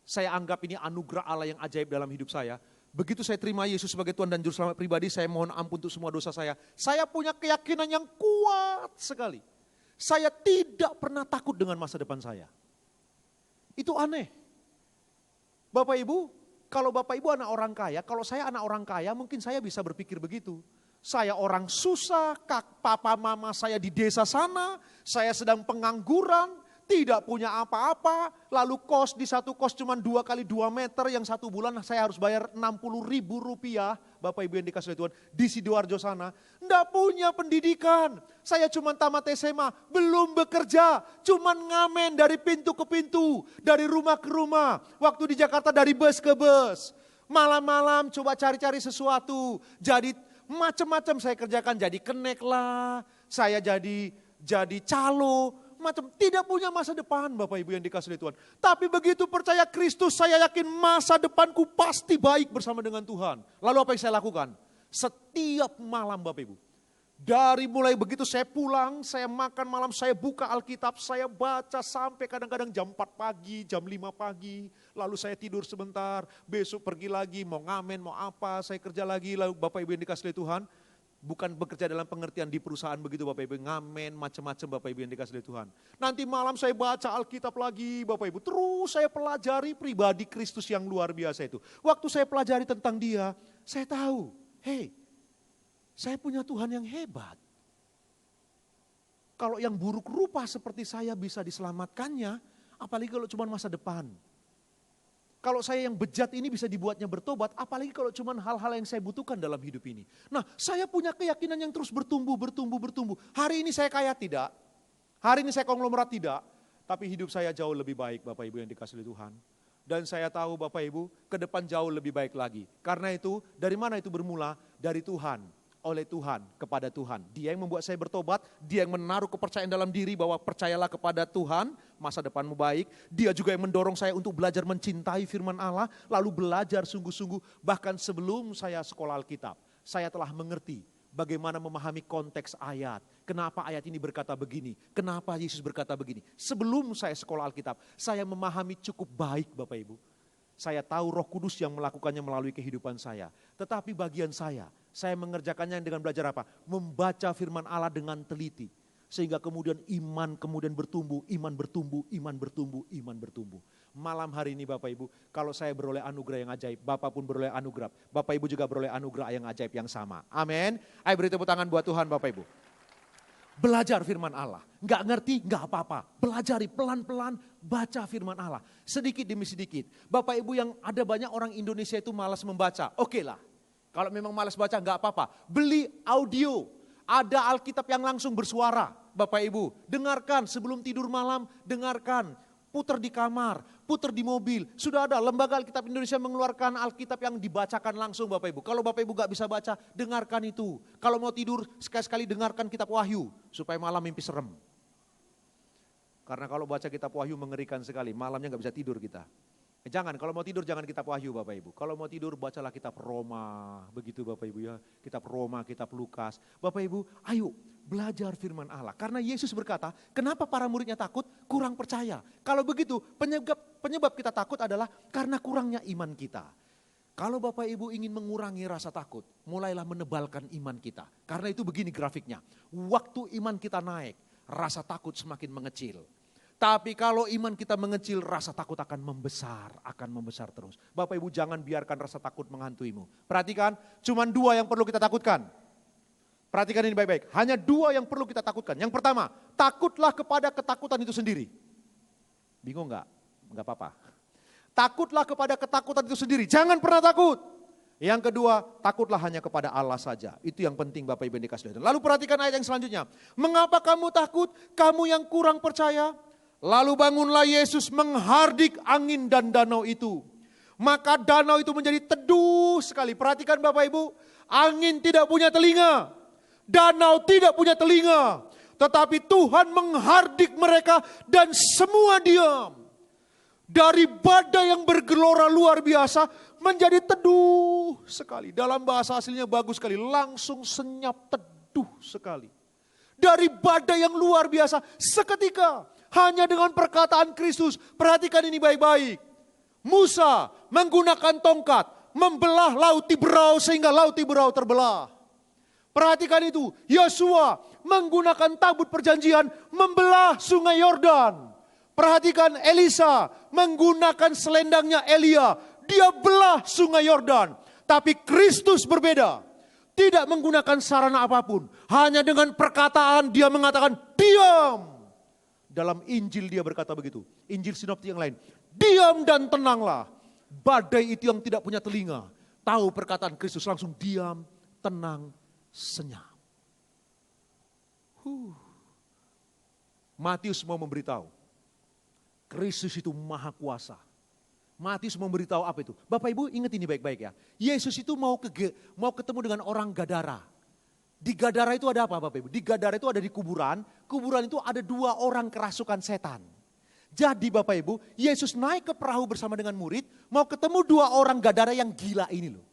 Saya anggap ini anugerah Allah yang ajaib dalam hidup saya. Begitu saya terima Yesus sebagai Tuhan dan Juru Selamat pribadi, saya mohon ampun untuk semua dosa saya. Saya punya keyakinan yang kuat sekali. Saya tidak pernah takut dengan masa depan saya. Itu aneh. Bapak Ibu, kalau Bapak Ibu anak orang kaya, kalau saya anak orang kaya, mungkin saya bisa berpikir begitu. Saya orang susah, papa mama saya di desa sana, saya sedang pengangguran, tidak punya apa-apa, lalu kos di satu kos cuma 2 kali 2 meter, yang 1 bulan saya harus bayar 60.000 rupiah, Bapak Ibu yang dikasihi oleh Tuhan, di Sidoarjo sana. Enggak punya pendidikan, saya cuma tamat SMA, belum bekerja, cuma ngamen dari pintu ke pintu, dari rumah ke rumah, waktu di Jakarta dari bus ke bus. Malam-malam coba cari-cari sesuatu, jadi macam-macam saya kerjakan, jadi kenek lah, saya jadi calo, macam tidak punya masa depan Bapak Ibu yang dikasihi oleh Tuhan. Tapi begitu percaya Kristus, saya yakin masa depanku pasti baik bersama dengan Tuhan. Lalu apa yang saya lakukan? Setiap malam Bapak Ibu, dari mulai begitu saya pulang, saya makan malam, saya buka Alkitab, saya baca sampai kadang-kadang jam 4 pagi, jam 5 pagi. Lalu saya tidur sebentar, besok pergi lagi, mau ngamen, mau apa, saya kerja lagi. Lalu Bapak Ibu yang dikasihi oleh Tuhan, bukan bekerja dalam pengertian di perusahaan begitu Bapak Ibu, ngamen, macam-macam Bapak Ibu yang dikasihi oleh Tuhan. Nanti malam saya baca Alkitab lagi Bapak Ibu, terus saya pelajari pribadi Kristus yang luar biasa itu. Waktu saya pelajari tentang dia, saya tahu, saya punya Tuhan yang hebat. Kalau yang buruk rupa seperti saya bisa diselamatkannya, apalagi kalau cuma masa depan. Kalau saya yang bejat ini bisa dibuatnya bertobat, apalagi kalau cuma hal-hal yang saya butuhkan dalam hidup ini. Nah, saya punya keyakinan yang terus bertumbuh. Hari ini saya kaya tidak, hari ini saya konglomerat tidak, tapi hidup saya jauh lebih baik Bapak Ibu yang dikasihi oleh Tuhan. Dan saya tahu Bapak Ibu, ke depan jauh lebih baik lagi. Karena itu, dari mana itu bermula? Dari Tuhan. Oleh Tuhan, kepada Tuhan. Dia yang membuat saya bertobat, dia yang menaruh kepercayaan dalam diri bahwa percayalah kepada Tuhan, masa depanmu baik. Dia juga yang mendorong saya untuk belajar mencintai firman Allah, lalu belajar sungguh-sungguh. Bahkan sebelum saya sekolah Alkitab, saya telah mengerti bagaimana memahami konteks ayat. Kenapa ayat ini berkata begini, kenapa Yesus berkata begini. Sebelum saya sekolah Alkitab, saya memahami cukup baik Bapak Ibu. Saya tahu Roh Kudus yang melakukannya melalui kehidupan saya. Tetapi bagian saya mengerjakannya dengan belajar apa? Membaca firman Allah dengan teliti. Sehingga kemudian iman bertumbuh, iman bertumbuh. Malam hari ini Bapak Ibu, kalau saya beroleh anugerah yang ajaib, Bapak pun beroleh anugerah. Bapak Ibu juga beroleh anugerah yang ajaib yang sama. Amin. Ayo beri tepuk tangan buat Tuhan Bapak Ibu. Belajar firman Allah, nggak ngerti nggak apa-apa, pelajari pelan-pelan, baca firman Allah, sedikit demi sedikit. Bapak Ibu yang ada banyak orang Indonesia itu malas membaca, oke lah. Kalau memang malas baca nggak apa-apa, beli audio, ada Alkitab yang langsung bersuara. Bapak Ibu, dengarkan sebelum tidur malam, dengarkan, putar di kamar, putar di mobil. Sudah ada Lembaga Alkitab Indonesia mengeluarkan Alkitab yang dibacakan langsung Bapak Ibu. Kalau Bapak Ibu gak bisa baca, dengarkan itu. Kalau mau tidur, sekali-sekali dengarkan kitab Wahyu, supaya malam mimpi serem. Karena kalau baca kitab Wahyu mengerikan sekali, malamnya gak bisa tidur kita. Jangan, kalau mau tidur jangan kitab Wahyu Bapak Ibu. Kalau mau tidur bacalah kitab Roma, begitu Bapak Ibu ya. Kitab Roma, kitab Lukas. Bapak Ibu, ayo belajar firman Allah. Karena Yesus berkata, kenapa para muridnya takut? Kurang percaya. Kalau begitu, penyebab kita takut adalah karena kurangnya iman kita. Kalau Bapak Ibu ingin mengurangi rasa takut, mulailah menebalkan iman kita. Karena itu begini grafiknya. Waktu iman kita naik, rasa takut semakin mengecil. Tapi kalau iman kita mengecil, rasa takut akan membesar terus. Bapak Ibu jangan biarkan rasa takut menghantuimu. Perhatikan, cuma 2 yang perlu kita takutkan. Perhatikan ini baik-baik, hanya 2 yang perlu kita takutkan. Yang pertama, takutlah kepada ketakutan itu sendiri. Bingung gak? Gak apa-apa. Takutlah kepada ketakutan itu sendiri, jangan pernah takut. Yang kedua, takutlah hanya kepada Allah saja. Itu yang penting Bapak Ibu yang dikasihi Tuhan. Lalu perhatikan ayat yang selanjutnya. Mengapa kamu takut? Kamu yang kurang percaya. Lalu bangunlah Yesus menghardik angin dan danau itu. Maka danau itu menjadi teduh sekali. Perhatikan Bapak Ibu, angin tidak punya telinga. Danau tidak punya telinga. Tetapi Tuhan menghardik mereka dan semua diam. Dari badai yang bergelora luar biasa menjadi teduh sekali. Dalam bahasa aslinya bagus sekali, langsung senyap teduh sekali. Dari badai yang luar biasa seketika hanya dengan perkataan Kristus. Perhatikan ini baik-baik. Musa menggunakan tongkat membelah laut Tiberau sehingga laut Tiberau terbelah. Perhatikan itu, Yosua menggunakan tabut perjanjian membelah sungai Yordan. Perhatikan Elisa menggunakan selendangnya Elia, dia belah sungai Yordan. Tapi Kristus berbeda, tidak menggunakan sarana apapun, hanya dengan perkataan dia mengatakan diam. Dalam Injil dia berkata begitu, Injil sinoptik yang lain, diam dan tenanglah. Badai itu yang tidak punya telinga, tahu perkataan Kristus langsung diam, tenang, senyap. Matius mau memberitahu, Kristus itu maha kuasa. Matius memberitahu apa itu? Bapak Ibu ingat ini baik-baik ya. Yesus itu mau ketemu dengan orang Gadara. Di Gadara itu ada apa Bapak Ibu? Di Gadara itu ada di kuburan. Kuburan itu ada 2 orang kerasukan setan. Jadi Bapak Ibu, Yesus naik ke perahu bersama dengan murid. Mau ketemu 2 orang Gadara yang gila ini loh.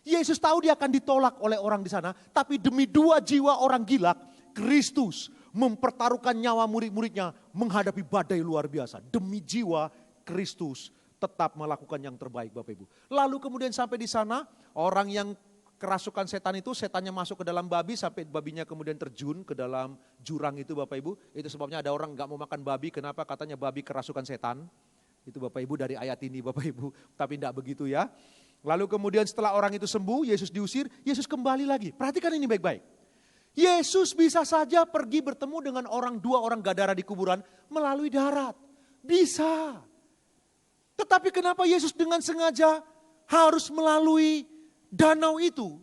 Yesus tahu dia akan ditolak oleh orang di sana. Tapi demi 2 jiwa orang gila, Kristus mempertaruhkan nyawa murid-muridnya menghadapi badai luar biasa. Demi jiwa, Kristus tetap melakukan yang terbaik Bapak Ibu. Lalu kemudian sampai di sana, orang yang kerasukan setan itu, setannya masuk ke dalam babi sampai babinya kemudian terjun ke dalam jurang itu Bapak Ibu. Itu sebabnya ada orang gak mau makan babi, kenapa? Katanya babi kerasukan setan. Itu Bapak Ibu dari ayat ini Bapak Ibu, tapi tidak begitu ya. Lalu kemudian setelah orang itu sembuh, Yesus diusir, Yesus kembali lagi. Perhatikan ini baik-baik. Yesus bisa saja pergi bertemu dengan 2 orang Gadara di kuburan melalui darat. Bisa. Tetapi kenapa Yesus dengan sengaja harus melalui danau itu?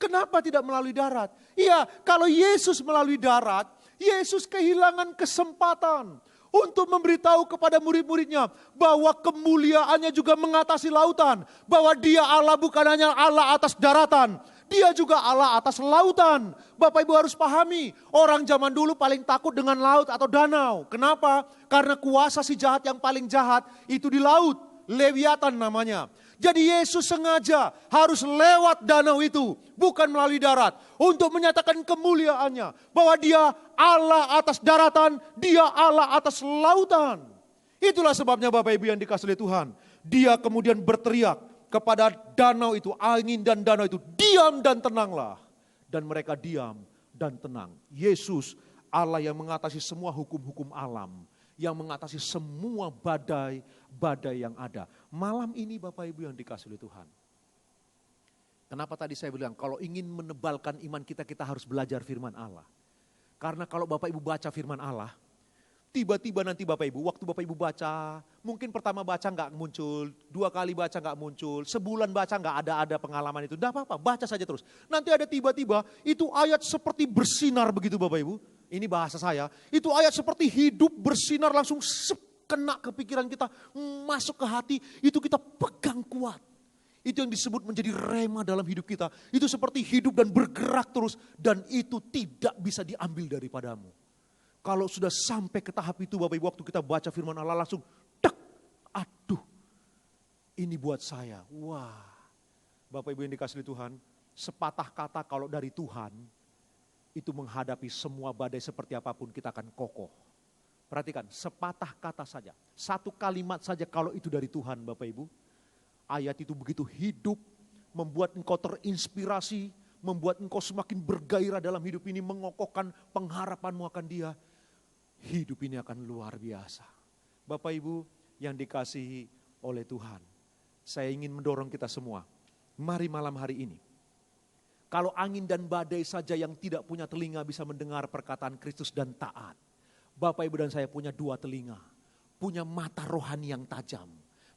Kenapa tidak melalui darat? Iya, kalau Yesus melalui darat, Yesus kehilangan kesempatan untuk memberitahu kepada murid-muridnya bahwa kemuliaannya juga mengatasi lautan. Bahwa dia Allah bukan hanya Allah atas daratan, dia juga Allah atas lautan. Bapak Ibu harus pahami, orang zaman dulu paling takut dengan laut atau danau. Kenapa? Karena kuasa si jahat yang paling jahat itu di laut. Leviathan namanya. Jadi Yesus sengaja harus lewat danau itu, bukan melalui darat. Untuk menyatakan kemuliaannya. Bahwa dia Allah atas daratan, dia Allah atas lautan. Itulah sebabnya Bapak Ibu yang dikasihi oleh Tuhan. Dia kemudian berteriak kepada danau itu, angin dan danau itu, diam dan tenanglah. Dan mereka diam dan tenang. Yesus Allah yang mengatasi semua hukum-hukum alam. Yang mengatasi semua badai yang ada. Malam ini Bapak Ibu yang dikasihi oleh Tuhan. Kenapa tadi saya bilang, kalau ingin menebalkan iman kita, kita harus belajar firman Allah. Karena kalau Bapak Ibu baca firman Allah, tiba-tiba nanti Bapak Ibu, waktu Bapak Ibu baca, mungkin pertama baca nggak muncul, 2 kali baca nggak muncul, sebulan baca nggak ada pengalaman itu, tidak apa-apa, baca saja terus. Nanti ada tiba-tiba, itu ayat seperti bersinar begitu Bapak Ibu, ini bahasa saya, itu ayat seperti hidup bersinar langsung kena ke pikiran kita, masuk ke hati, itu kita pegang kuat. Itu yang disebut menjadi rema dalam hidup kita, itu seperti hidup dan bergerak terus, dan itu tidak bisa diambil daripadamu. Kalau sudah sampai ke tahap itu Bapak Ibu, waktu kita baca firman Allah langsung, tek, aduh, ini buat saya. Wah, Bapak Ibu yang dikasihi Tuhan, sepatah kata kalau dari Tuhan, itu menghadapi semua badai seperti apapun kita akan kokoh. Perhatikan, sepatah kata saja, 1 kalimat saja kalau itu dari Tuhan Bapak Ibu. Ayat itu begitu hidup, membuat engkau terinspirasi, membuat engkau semakin bergairah dalam hidup ini, mengokohkan pengharapanmu akan Dia. Hidup ini akan luar biasa. Bapak Ibu yang dikasihi oleh Tuhan, saya ingin mendorong kita semua, mari malam hari ini, kalau angin dan badai saja yang tidak punya telinga bisa mendengar perkataan Kristus dan taat. Bapak Ibu dan saya punya 2 telinga, punya mata rohani yang tajam.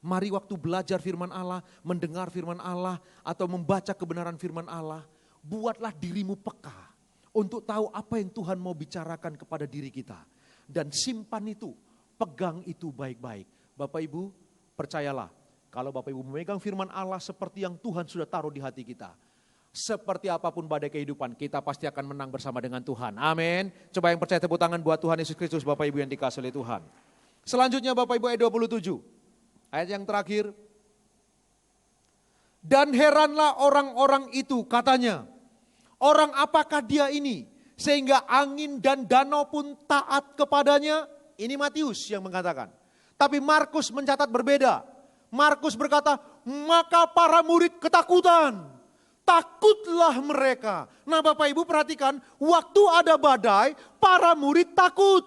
Mari waktu belajar firman Allah, mendengar firman Allah, atau membaca kebenaran firman Allah, buatlah dirimu peka untuk tahu apa yang Tuhan mau bicarakan kepada diri kita. Dan simpan itu, pegang itu baik-baik. Bapak Ibu, percayalah, kalau Bapak Ibu memegang firman Allah seperti yang Tuhan sudah taruh di hati kita, Seperti apapun badai kehidupan, kita pasti akan menang bersama dengan Tuhan. Amin. Coba yang percaya tepuk tangan buat Tuhan Yesus Kristus, Bapak Ibu yang dikasihi oleh Tuhan. Selanjutnya Bapak Ibu ayat 27. Ayat yang terakhir. Dan heranlah orang-orang itu, katanya, orang apakah dia ini? Sehingga angin dan danau pun taat kepadanya. Ini Matius yang mengatakan. Tapi Markus mencatat berbeda. Markus berkata, maka para murid ketakutan. Takutlah mereka. Nah Bapak Ibu perhatikan, waktu ada badai, para murid takut.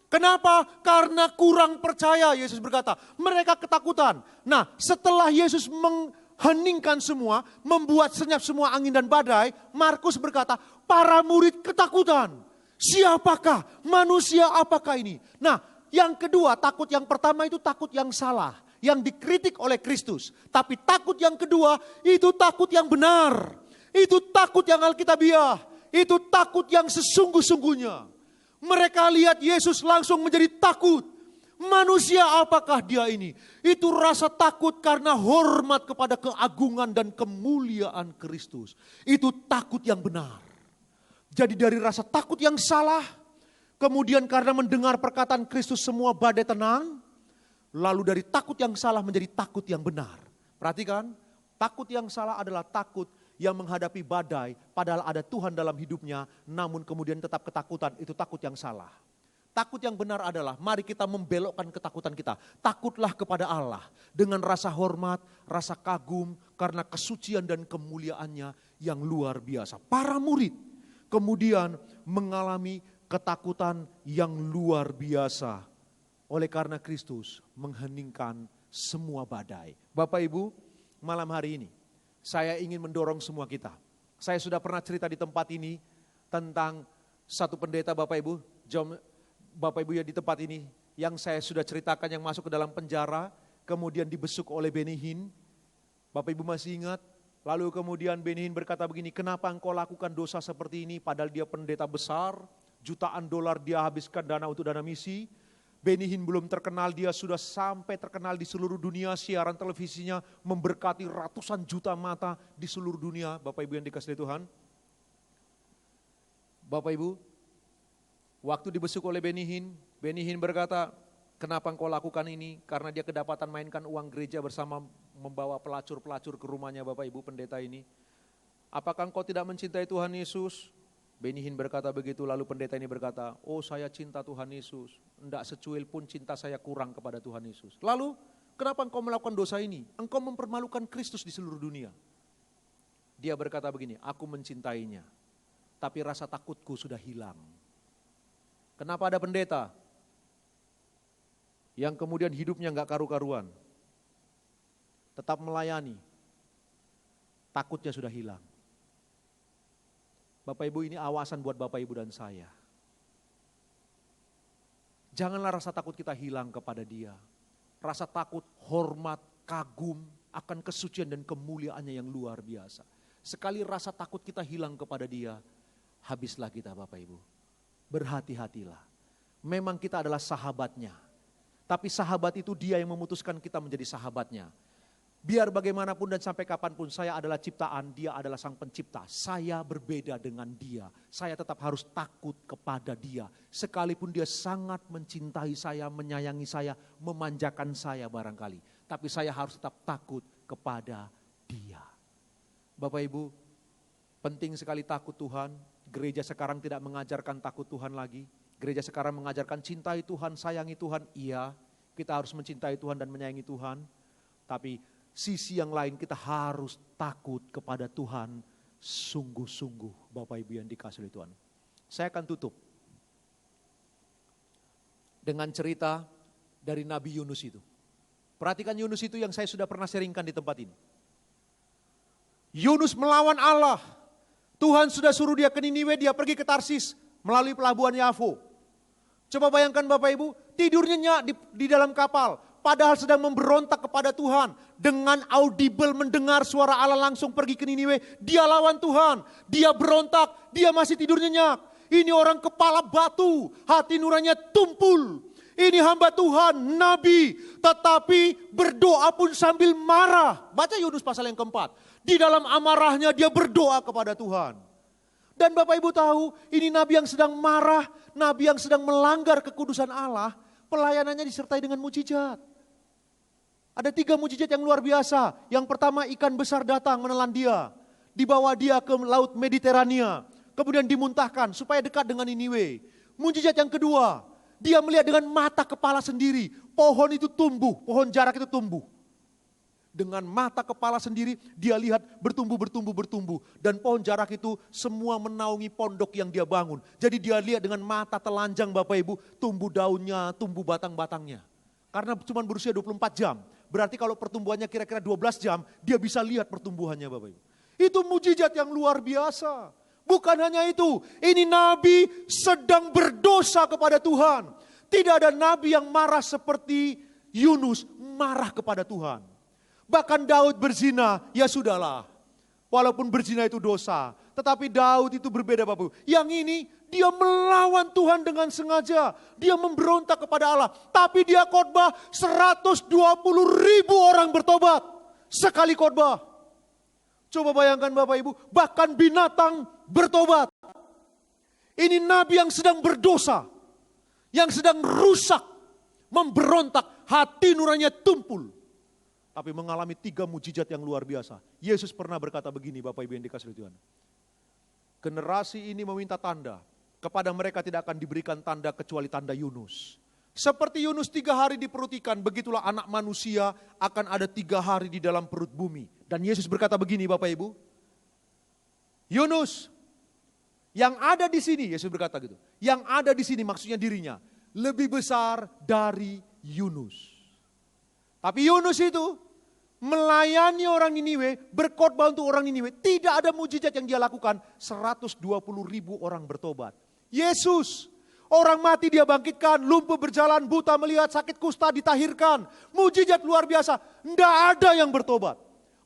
Kenapa? Karena kurang percaya, Yesus berkata. Mereka ketakutan. Nah setelah Yesus mengheningkan semua, membuat senyap semua angin dan badai, Markus berkata, para murid ketakutan. Siapakah? Manusia apakah ini? Nah yang kedua, takut yang pertama itu takut yang salah. Yang dikritik oleh Kristus. Tapi takut yang kedua itu takut yang benar. Itu takut yang alkitabiah. Itu takut yang sesungguh-sungguhnya. Mereka lihat Yesus langsung menjadi takut. Manusia apakah dia ini? Itu rasa takut karena hormat kepada keagungan dan kemuliaan Kristus. Itu takut yang benar. Jadi dari rasa takut yang salah, kemudian karena mendengar perkataan Kristus semua badai tenang, lalu dari takut yang salah menjadi takut yang benar. Perhatikan, takut yang salah adalah takut yang menghadapi badai, padahal ada Tuhan dalam hidupnya, namun kemudian tetap ketakutan, itu takut yang salah. Takut yang benar adalah, mari kita membelokkan ketakutan kita. Takutlah kepada Allah dengan rasa hormat, rasa kagum, karena kesucian dan kemuliaannya yang luar biasa. Para murid kemudian mengalami ketakutan yang luar biasa. Oleh karena Kristus mengheningkan semua badai. Bapak Ibu, malam hari ini saya ingin mendorong semua kita. Saya sudah pernah cerita di tempat ini tentang satu pendeta Bapak Ibu, Bapak Ibu yang di tempat ini, yang saya sudah ceritakan yang masuk ke dalam penjara, kemudian dibesuk oleh Benny Hinn. Bapak Ibu masih ingat? Lalu kemudian Benny Hinn berkata begini, kenapa engkau lakukan dosa seperti ini padahal dia pendeta besar, jutaan dolar dia habiskan dana untuk dana misi. Benny Hinn belum terkenal, dia sudah sampai terkenal di seluruh dunia, siaran televisinya memberkati ratusan juta mata di seluruh dunia. Bapak Ibu yang dikasihi Tuhan. Bapak Ibu, waktu dibesuk oleh Benny Hinn berkata, kenapa engkau lakukan ini? Karena dia kedapatan mainkan uang gereja bersama membawa pelacur-pelacur ke rumahnya Bapak Ibu pendeta ini. Apakah engkau tidak mencintai Tuhan Yesus? Benny Hinn berkata begitu, lalu pendeta ini berkata, oh saya cinta Tuhan Yesus, enggak secuil pun cinta saya kurang kepada Tuhan Yesus. Lalu, kenapa engkau melakukan dosa ini? Engkau mempermalukan Kristus di seluruh dunia. Dia berkata begini, aku mencintainya, tapi rasa takutku sudah hilang. Kenapa ada pendeta yang kemudian hidupnya enggak karu-karuan, tetap melayani, takutnya sudah hilang. Bapak Ibu, ini awasan buat Bapak Ibu dan saya. Janganlah rasa takut kita hilang kepada Dia. Rasa takut, hormat, kagum akan kesucian dan kemuliaannya yang luar biasa. Sekali rasa takut kita hilang kepada Dia, habislah kita Bapak Ibu. Berhati-hatilah. Memang kita adalah sahabatnya. Tapi sahabat itu Dia yang memutuskan kita menjadi sahabatnya. Biar bagaimanapun dan sampai kapanpun saya adalah ciptaan, Dia adalah sang pencipta. Saya berbeda dengan Dia. Saya tetap harus takut kepada Dia. Sekalipun Dia sangat mencintai saya, menyayangi saya, memanjakan saya barangkali. Tapi saya harus tetap takut kepada Dia. Bapak Ibu, penting sekali takut Tuhan. Gereja sekarang tidak mengajarkan takut Tuhan lagi. Gereja sekarang mengajarkan cintai Tuhan, sayangi Tuhan. Iya, kita harus mencintai Tuhan dan menyayangi Tuhan. Tapi sisi yang lain kita harus takut kepada Tuhan sungguh-sungguh, Bapak Ibu yang dikasihi oleh Tuhan. Saya akan tutup dengan cerita dari Nabi Yunus itu. Perhatikan Yunus itu yang saya sudah pernah sharingkan di tempat ini. Yunus melawan Allah. Tuhan sudah suruh dia ke Niniwe, dia pergi ke Tarsis melalui pelabuhan Yafo. Coba bayangkan Bapak Ibu, tidurnya nyenyak di dalam kapal. Padahal sedang memberontak kepada Tuhan. Dengan audible mendengar suara Allah langsung pergi ke Niniwe. Dia lawan Tuhan. Dia berontak. Dia masih tidur nyenyak. Ini orang kepala batu. Hati nuraninya tumpul. Ini hamba Tuhan, Nabi. Tetapi berdoa pun sambil marah. Baca Yunus pasal yang keempat. Di dalam amarahnya dia berdoa kepada Tuhan. Dan Bapak Ibu tahu, ini nabi yang sedang marah, nabi yang sedang melanggar kekudusan Allah, pelayanannya disertai dengan mujizat. Ada 3 mujizat yang luar biasa. Yang pertama, ikan besar datang menelan dia. Dibawa dia ke laut Mediterania. Kemudian dimuntahkan supaya dekat dengan Niniwe. Mujizat yang kedua, dia melihat dengan mata kepala sendiri. Pohon itu tumbuh, pohon jarak itu tumbuh. Dengan mata kepala sendiri dia lihat bertumbuh. Dan pohon jarak itu semua menaungi pondok yang dia bangun. Jadi dia lihat dengan mata telanjang Bapak Ibu, tumbuh daunnya, tumbuh batang-batangnya. Karena cuma berusia 24 jam. Berarti kalau pertumbuhannya kira-kira 12 jam, dia bisa lihat pertumbuhannya Bapak Ibu. Itu mujizat yang luar biasa. Bukan hanya itu, ini nabi sedang berdosa kepada Tuhan. Tidak ada nabi yang marah seperti Yunus, marah kepada Tuhan. Bahkan Daud berzina, ya sudahlah. Walaupun berzina itu dosa. Tetapi Daud itu berbeda Bapak Ibu. Yang ini dia melawan Tuhan dengan sengaja. Dia memberontak kepada Allah. Tapi dia khotbah 120.000 orang bertobat. Sekali khotbah. Coba bayangkan Bapak Ibu. Bahkan binatang bertobat. Ini nabi yang sedang berdosa. Yang sedang rusak. Memberontak. Hati nuraninya tumpul. Tapi mengalami 3 mujizat yang luar biasa. Yesus pernah berkata begini Bapak Ibu yang dikasihi Tuhan. Generasi ini meminta tanda. Kepada mereka tidak akan diberikan tanda kecuali tanda Yunus. Seperti Yunus 3 hari di perut ikan, begitulah anak manusia akan ada 3 hari di dalam perut bumi. Dan Yesus berkata begini Bapak Ibu. Yunus, yang ada di sini, Yesus berkata gitu. Yang ada di sini maksudnya dirinya, lebih besar dari Yunus. Tapi Yunus itu melayani orang Niniwe, berkhotbah untuk orang Niniwe. Tidak ada mujizat yang dia lakukan. 120.000 orang bertobat. Yesus, orang mati dia bangkitkan, lumpuh berjalan, buta melihat, sakit kusta ditahirkan. Mujizat luar biasa. Tidak ada yang bertobat.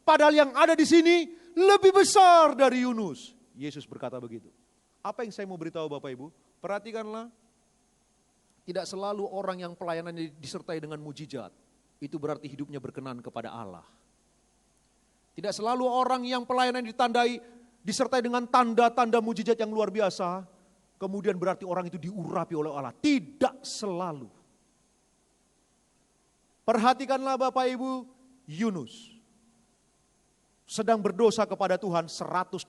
Padahal yang ada di sini lebih besar dari Yunus. Yesus berkata begitu. Apa yang saya mau beritahu Bapak Ibu? Perhatikanlah. Tidak selalu orang yang pelayanannya disertai dengan mujizat. Itu berarti hidupnya berkenan kepada Allah. Tidak selalu orang yang pelayanan ditandai, disertai dengan tanda-tanda mujizat yang luar biasa, kemudian berarti orang itu diurapi oleh Allah. Tidak selalu. Perhatikanlah Bapak Ibu, Yunus sedang berdosa kepada Tuhan, 120.000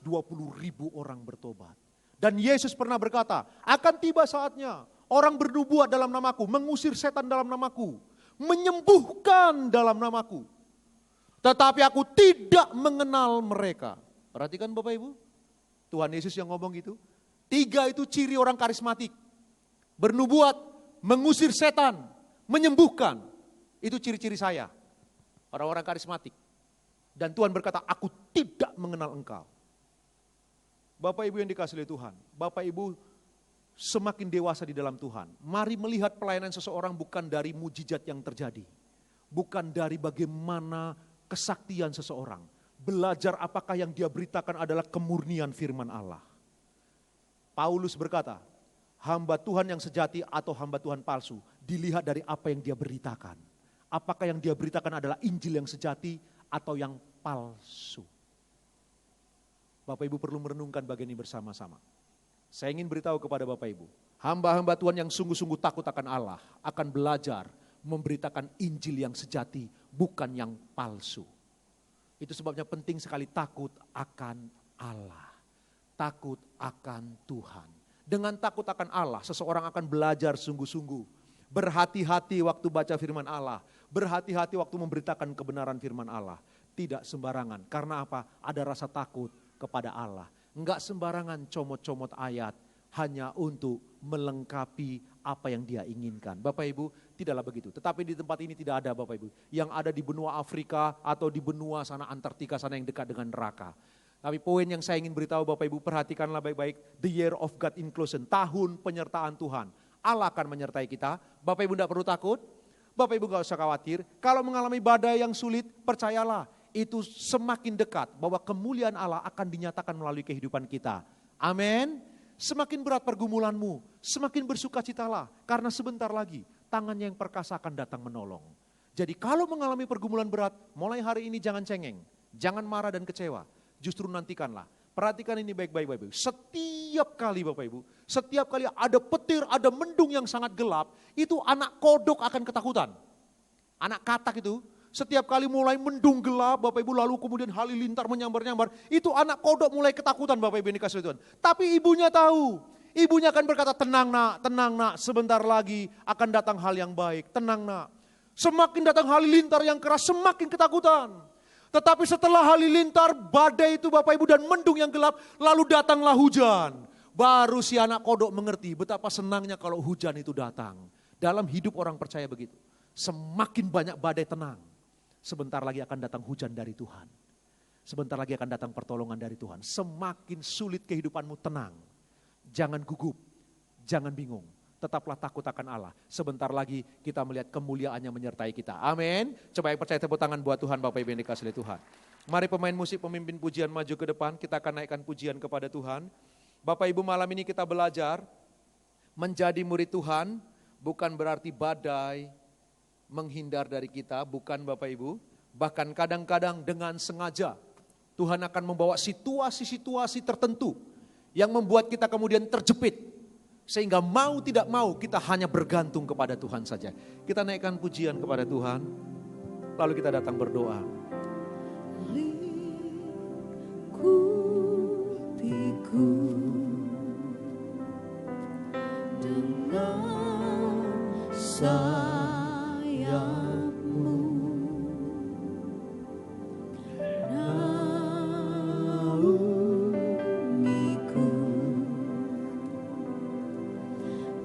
orang bertobat. Dan Yesus pernah berkata, akan tiba saatnya orang bernubuat dalam namaku, mengusir setan dalam namaku, menyembuhkan dalam namaku. Tetapi aku tidak mengenal mereka. Perhatikan Bapak Ibu. Tuhan Yesus yang ngomong gitu. 3 itu ciri orang karismatik. Bernubuat, mengusir setan, menyembuhkan. Itu ciri-ciri saya. Orang-orang karismatik. Dan Tuhan berkata, aku tidak mengenal engkau. Bapak Ibu yang dikasihi Tuhan. Bapak Ibu semakin dewasa di dalam Tuhan. Mari melihat pelayanan seseorang bukan dari mujizat yang terjadi. Bukan dari bagaimana kesaktian seseorang. Belajar apakah yang dia beritakan adalah kemurnian firman Allah. Paulus berkata, hamba Tuhan yang sejati atau hamba Tuhan palsu, dilihat dari apa yang dia beritakan. Apakah yang dia beritakan adalah Injil yang sejati atau yang palsu. Bapak Ibu perlu merenungkan bagian ini bersama-sama. Saya ingin beritahu kepada Bapak Ibu, hamba-hamba Tuhan yang sungguh-sungguh takut akan Allah, akan belajar memberitakan Injil yang sejati, bukan yang palsu. Itu sebabnya penting sekali takut akan Allah, takut akan Tuhan. Dengan takut akan Allah, seseorang akan belajar sungguh-sungguh, berhati-hati waktu baca firman Allah, berhati-hati waktu memberitakan kebenaran firman Allah. Tidak sembarangan, karena apa? Ada rasa takut kepada Allah. Enggak sembarangan comot-comot ayat hanya untuk melengkapi apa yang dia inginkan. Bapak Ibu, tidaklah begitu. Tetapi di tempat ini tidak ada Bapak Ibu. Yang ada di benua Afrika atau di benua sana Antartika sana yang dekat dengan neraka. Tapi poin yang saya ingin beritahu Bapak Ibu, perhatikanlah baik-baik. The year of God inclusion, tahun penyertaan Tuhan. Allah akan menyertai kita. Bapak Ibu tidak perlu takut. Bapak Ibu gak usah khawatir. Kalau mengalami badai yang sulit, percayalah. Itu semakin dekat bahwa kemuliaan Allah akan dinyatakan melalui kehidupan kita. Amin. Semakin berat pergumulanmu, semakin bersukacitalah. Karena sebentar lagi tangannya yang perkasa akan datang menolong. Jadi kalau mengalami pergumulan berat, mulai hari ini jangan cengeng. Jangan marah dan kecewa, justru nantikanlah. Perhatikan ini baik-baik. Setiap kali Bapak Ibu, setiap kali ada petir, ada mendung yang sangat gelap, itu anak kodok akan ketakutan. Anak katak itu, setiap kali mulai mendung gelap Bapak Ibu, lalu kemudian halilintar menyambar-nyambar, itu anak kodok mulai ketakutan Bapak Ibu ini kasih Tuhan. Tapi ibunya tahu, ibunya akan berkata, tenang nak, sebentar lagi akan datang hal yang baik, tenang nak. Semakin datang halilintar yang keras, semakin ketakutan. Tetapi setelah halilintar, badai itu Bapak Ibu dan mendung yang gelap, lalu datanglah hujan. Baru si anak kodok mengerti betapa senangnya kalau hujan itu datang. Dalam hidup orang percaya begitu. Semakin banyak badai tenang, sebentar lagi akan datang hujan dari Tuhan. Sebentar lagi akan datang pertolongan dari Tuhan. Semakin sulit kehidupanmu, tenang. Jangan gugup, jangan bingung. Tetaplah takut akan Allah. Sebentar lagi kita melihat kemuliaannya menyertai kita. Amin. Coba yang percaya tepuk tangan buat Tuhan, Bapak Ibu yang dikasihi Tuhan. Mari pemain musik, pemimpin pujian maju ke depan. Kita akan naikkan pujian kepada Tuhan. Bapak Ibu, malam ini kita belajar menjadi murid Tuhan. Bukan berarti badai menghindar dari kita, bukan Bapak Ibu. Bahkan kadang-kadang dengan sengaja Tuhan akan membawa situasi-situasi tertentu yang membuat kita kemudian terjepit. Sehingga mau tidak mau kita hanya bergantung kepada Tuhan saja. Kita naikkan pujian kepada Tuhan, lalu kita datang berdoa. Likutiku dengan sayapmu, naungiku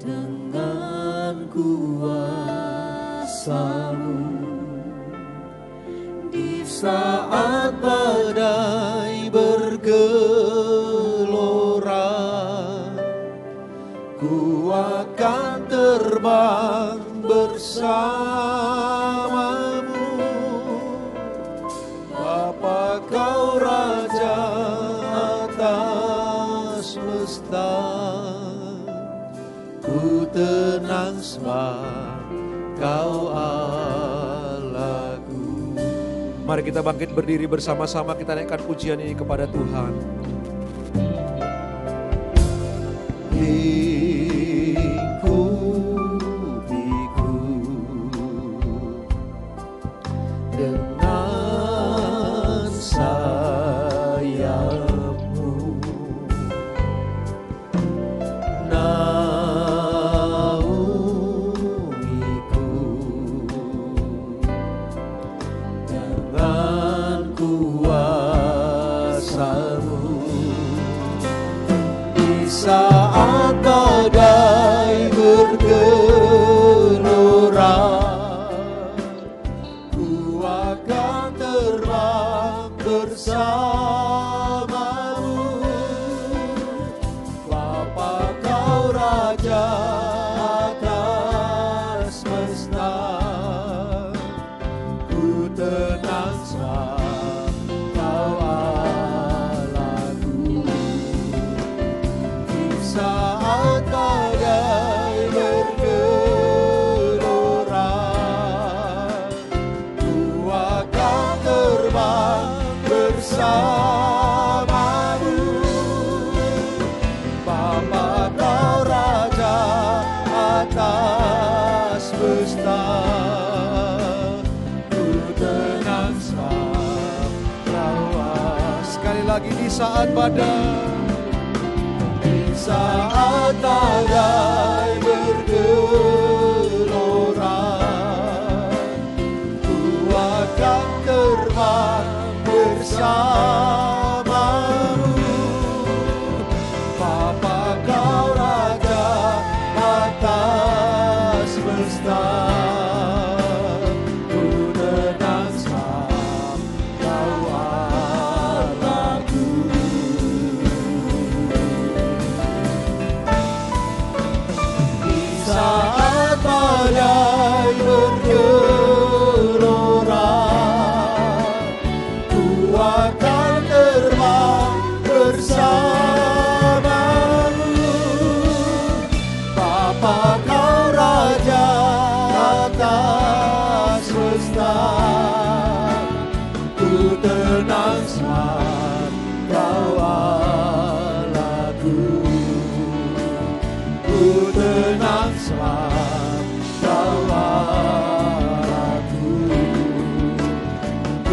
dengan kuasa-Mu di saat badai bergelora. Ku akan terbang bersama-Mu, Bapa Kau Raja atas semesta. Ku tenang sebab Kau Allahku. Mari kita bangkit berdiri bersama-sama, kita naikkan pujian ini kepada Tuhan. Likutiku dengan sayap-Mu, naungiku dengan kuasa-Mu di saat badai bergelora. Ku akan terbang bersama-Mu, Bapa Kau Raja atas semesta. Ku tenang sebab Kau Allahku. Di saat badai bergelora, ku akan terbang bersama-Mu, Bapa Kau Raja atas semesta. Ku tenang sebab Kau Allah. Sekali lagi, di saat badai, Di saat badai bergelora, ku akan terbang bersama-Mu, Bapa Kau Raja atas semesta. Ku tenang sebab Kau Allahku. Saat badai bergelora, ku akan terbang bersama-Mu, Bapa Kau Raja atas semesta. Ku tenang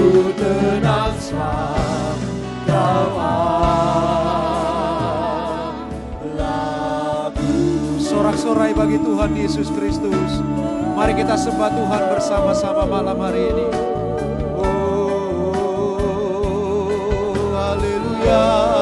ku tenang sebab Kau Allahku. Sorak-sorai bagi Tuhan Yesus Kristus. Mari kita sembah Tuhan bersama-sama malam hari ini. Oh, haleluya.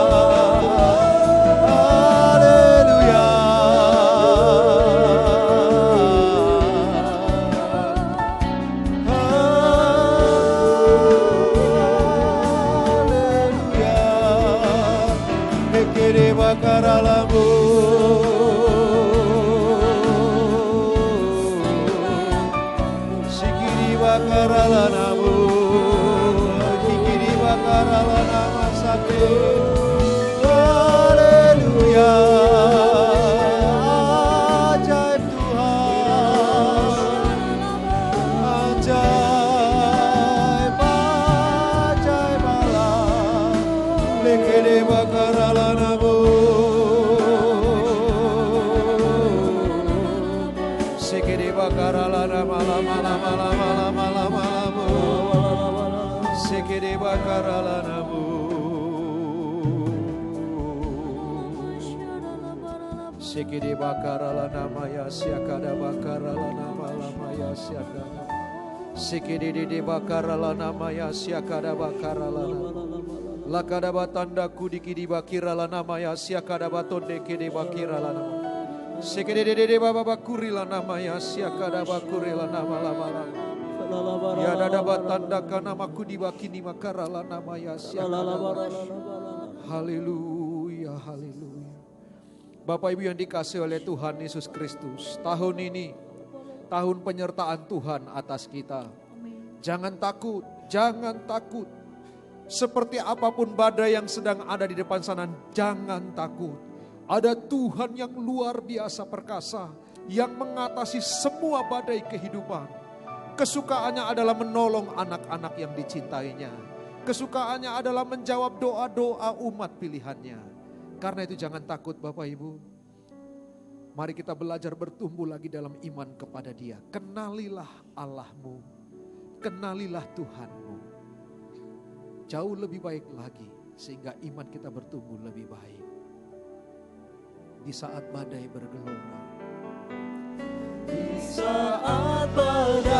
Haleluya, ajaib Tuhan, ajaib, ajaib Allah, lekede bakarala namu, sekede bakarala nama lama lama lama lama lama lama, sekede bakarala namu. Sekede bakarala nama ya siakada bakarala nama lama ya siakada. Sekede de bakarala nama ya siakada bakarala nama. Lakada batanda kudikidi bakirala nama ya siakada batonde kede bakirala nama. Sekede de baba bakurila nama ya siakada bakurila nama lama lama. Ya dada batanda kana makudi bakini makarala nama ya siakada. Haleluya, haleluya. Bapak Ibu yang dikasihi oleh Tuhan Yesus Kristus, tahun ini tahun penyertaan Tuhan atas kita. Jangan takut, jangan takut. Seperti apapun badai yang sedang ada di depan sana, jangan takut. Ada Tuhan yang luar biasa perkasa, yang mengatasi semua badai kehidupan. Kesukaannya adalah menolong anak-anak yang dicintainya. Kesukaannya adalah menjawab doa-doa umat pilihannya. Karena itu jangan takut Bapak Ibu. Mari kita belajar bertumbuh lagi dalam iman kepada Dia. Kenalilah Allahmu. Kenalilah Tuhanmu. Jauh lebih baik lagi. Sehingga iman kita bertumbuh lebih baik. Di saat badai bergelora. Di saat badai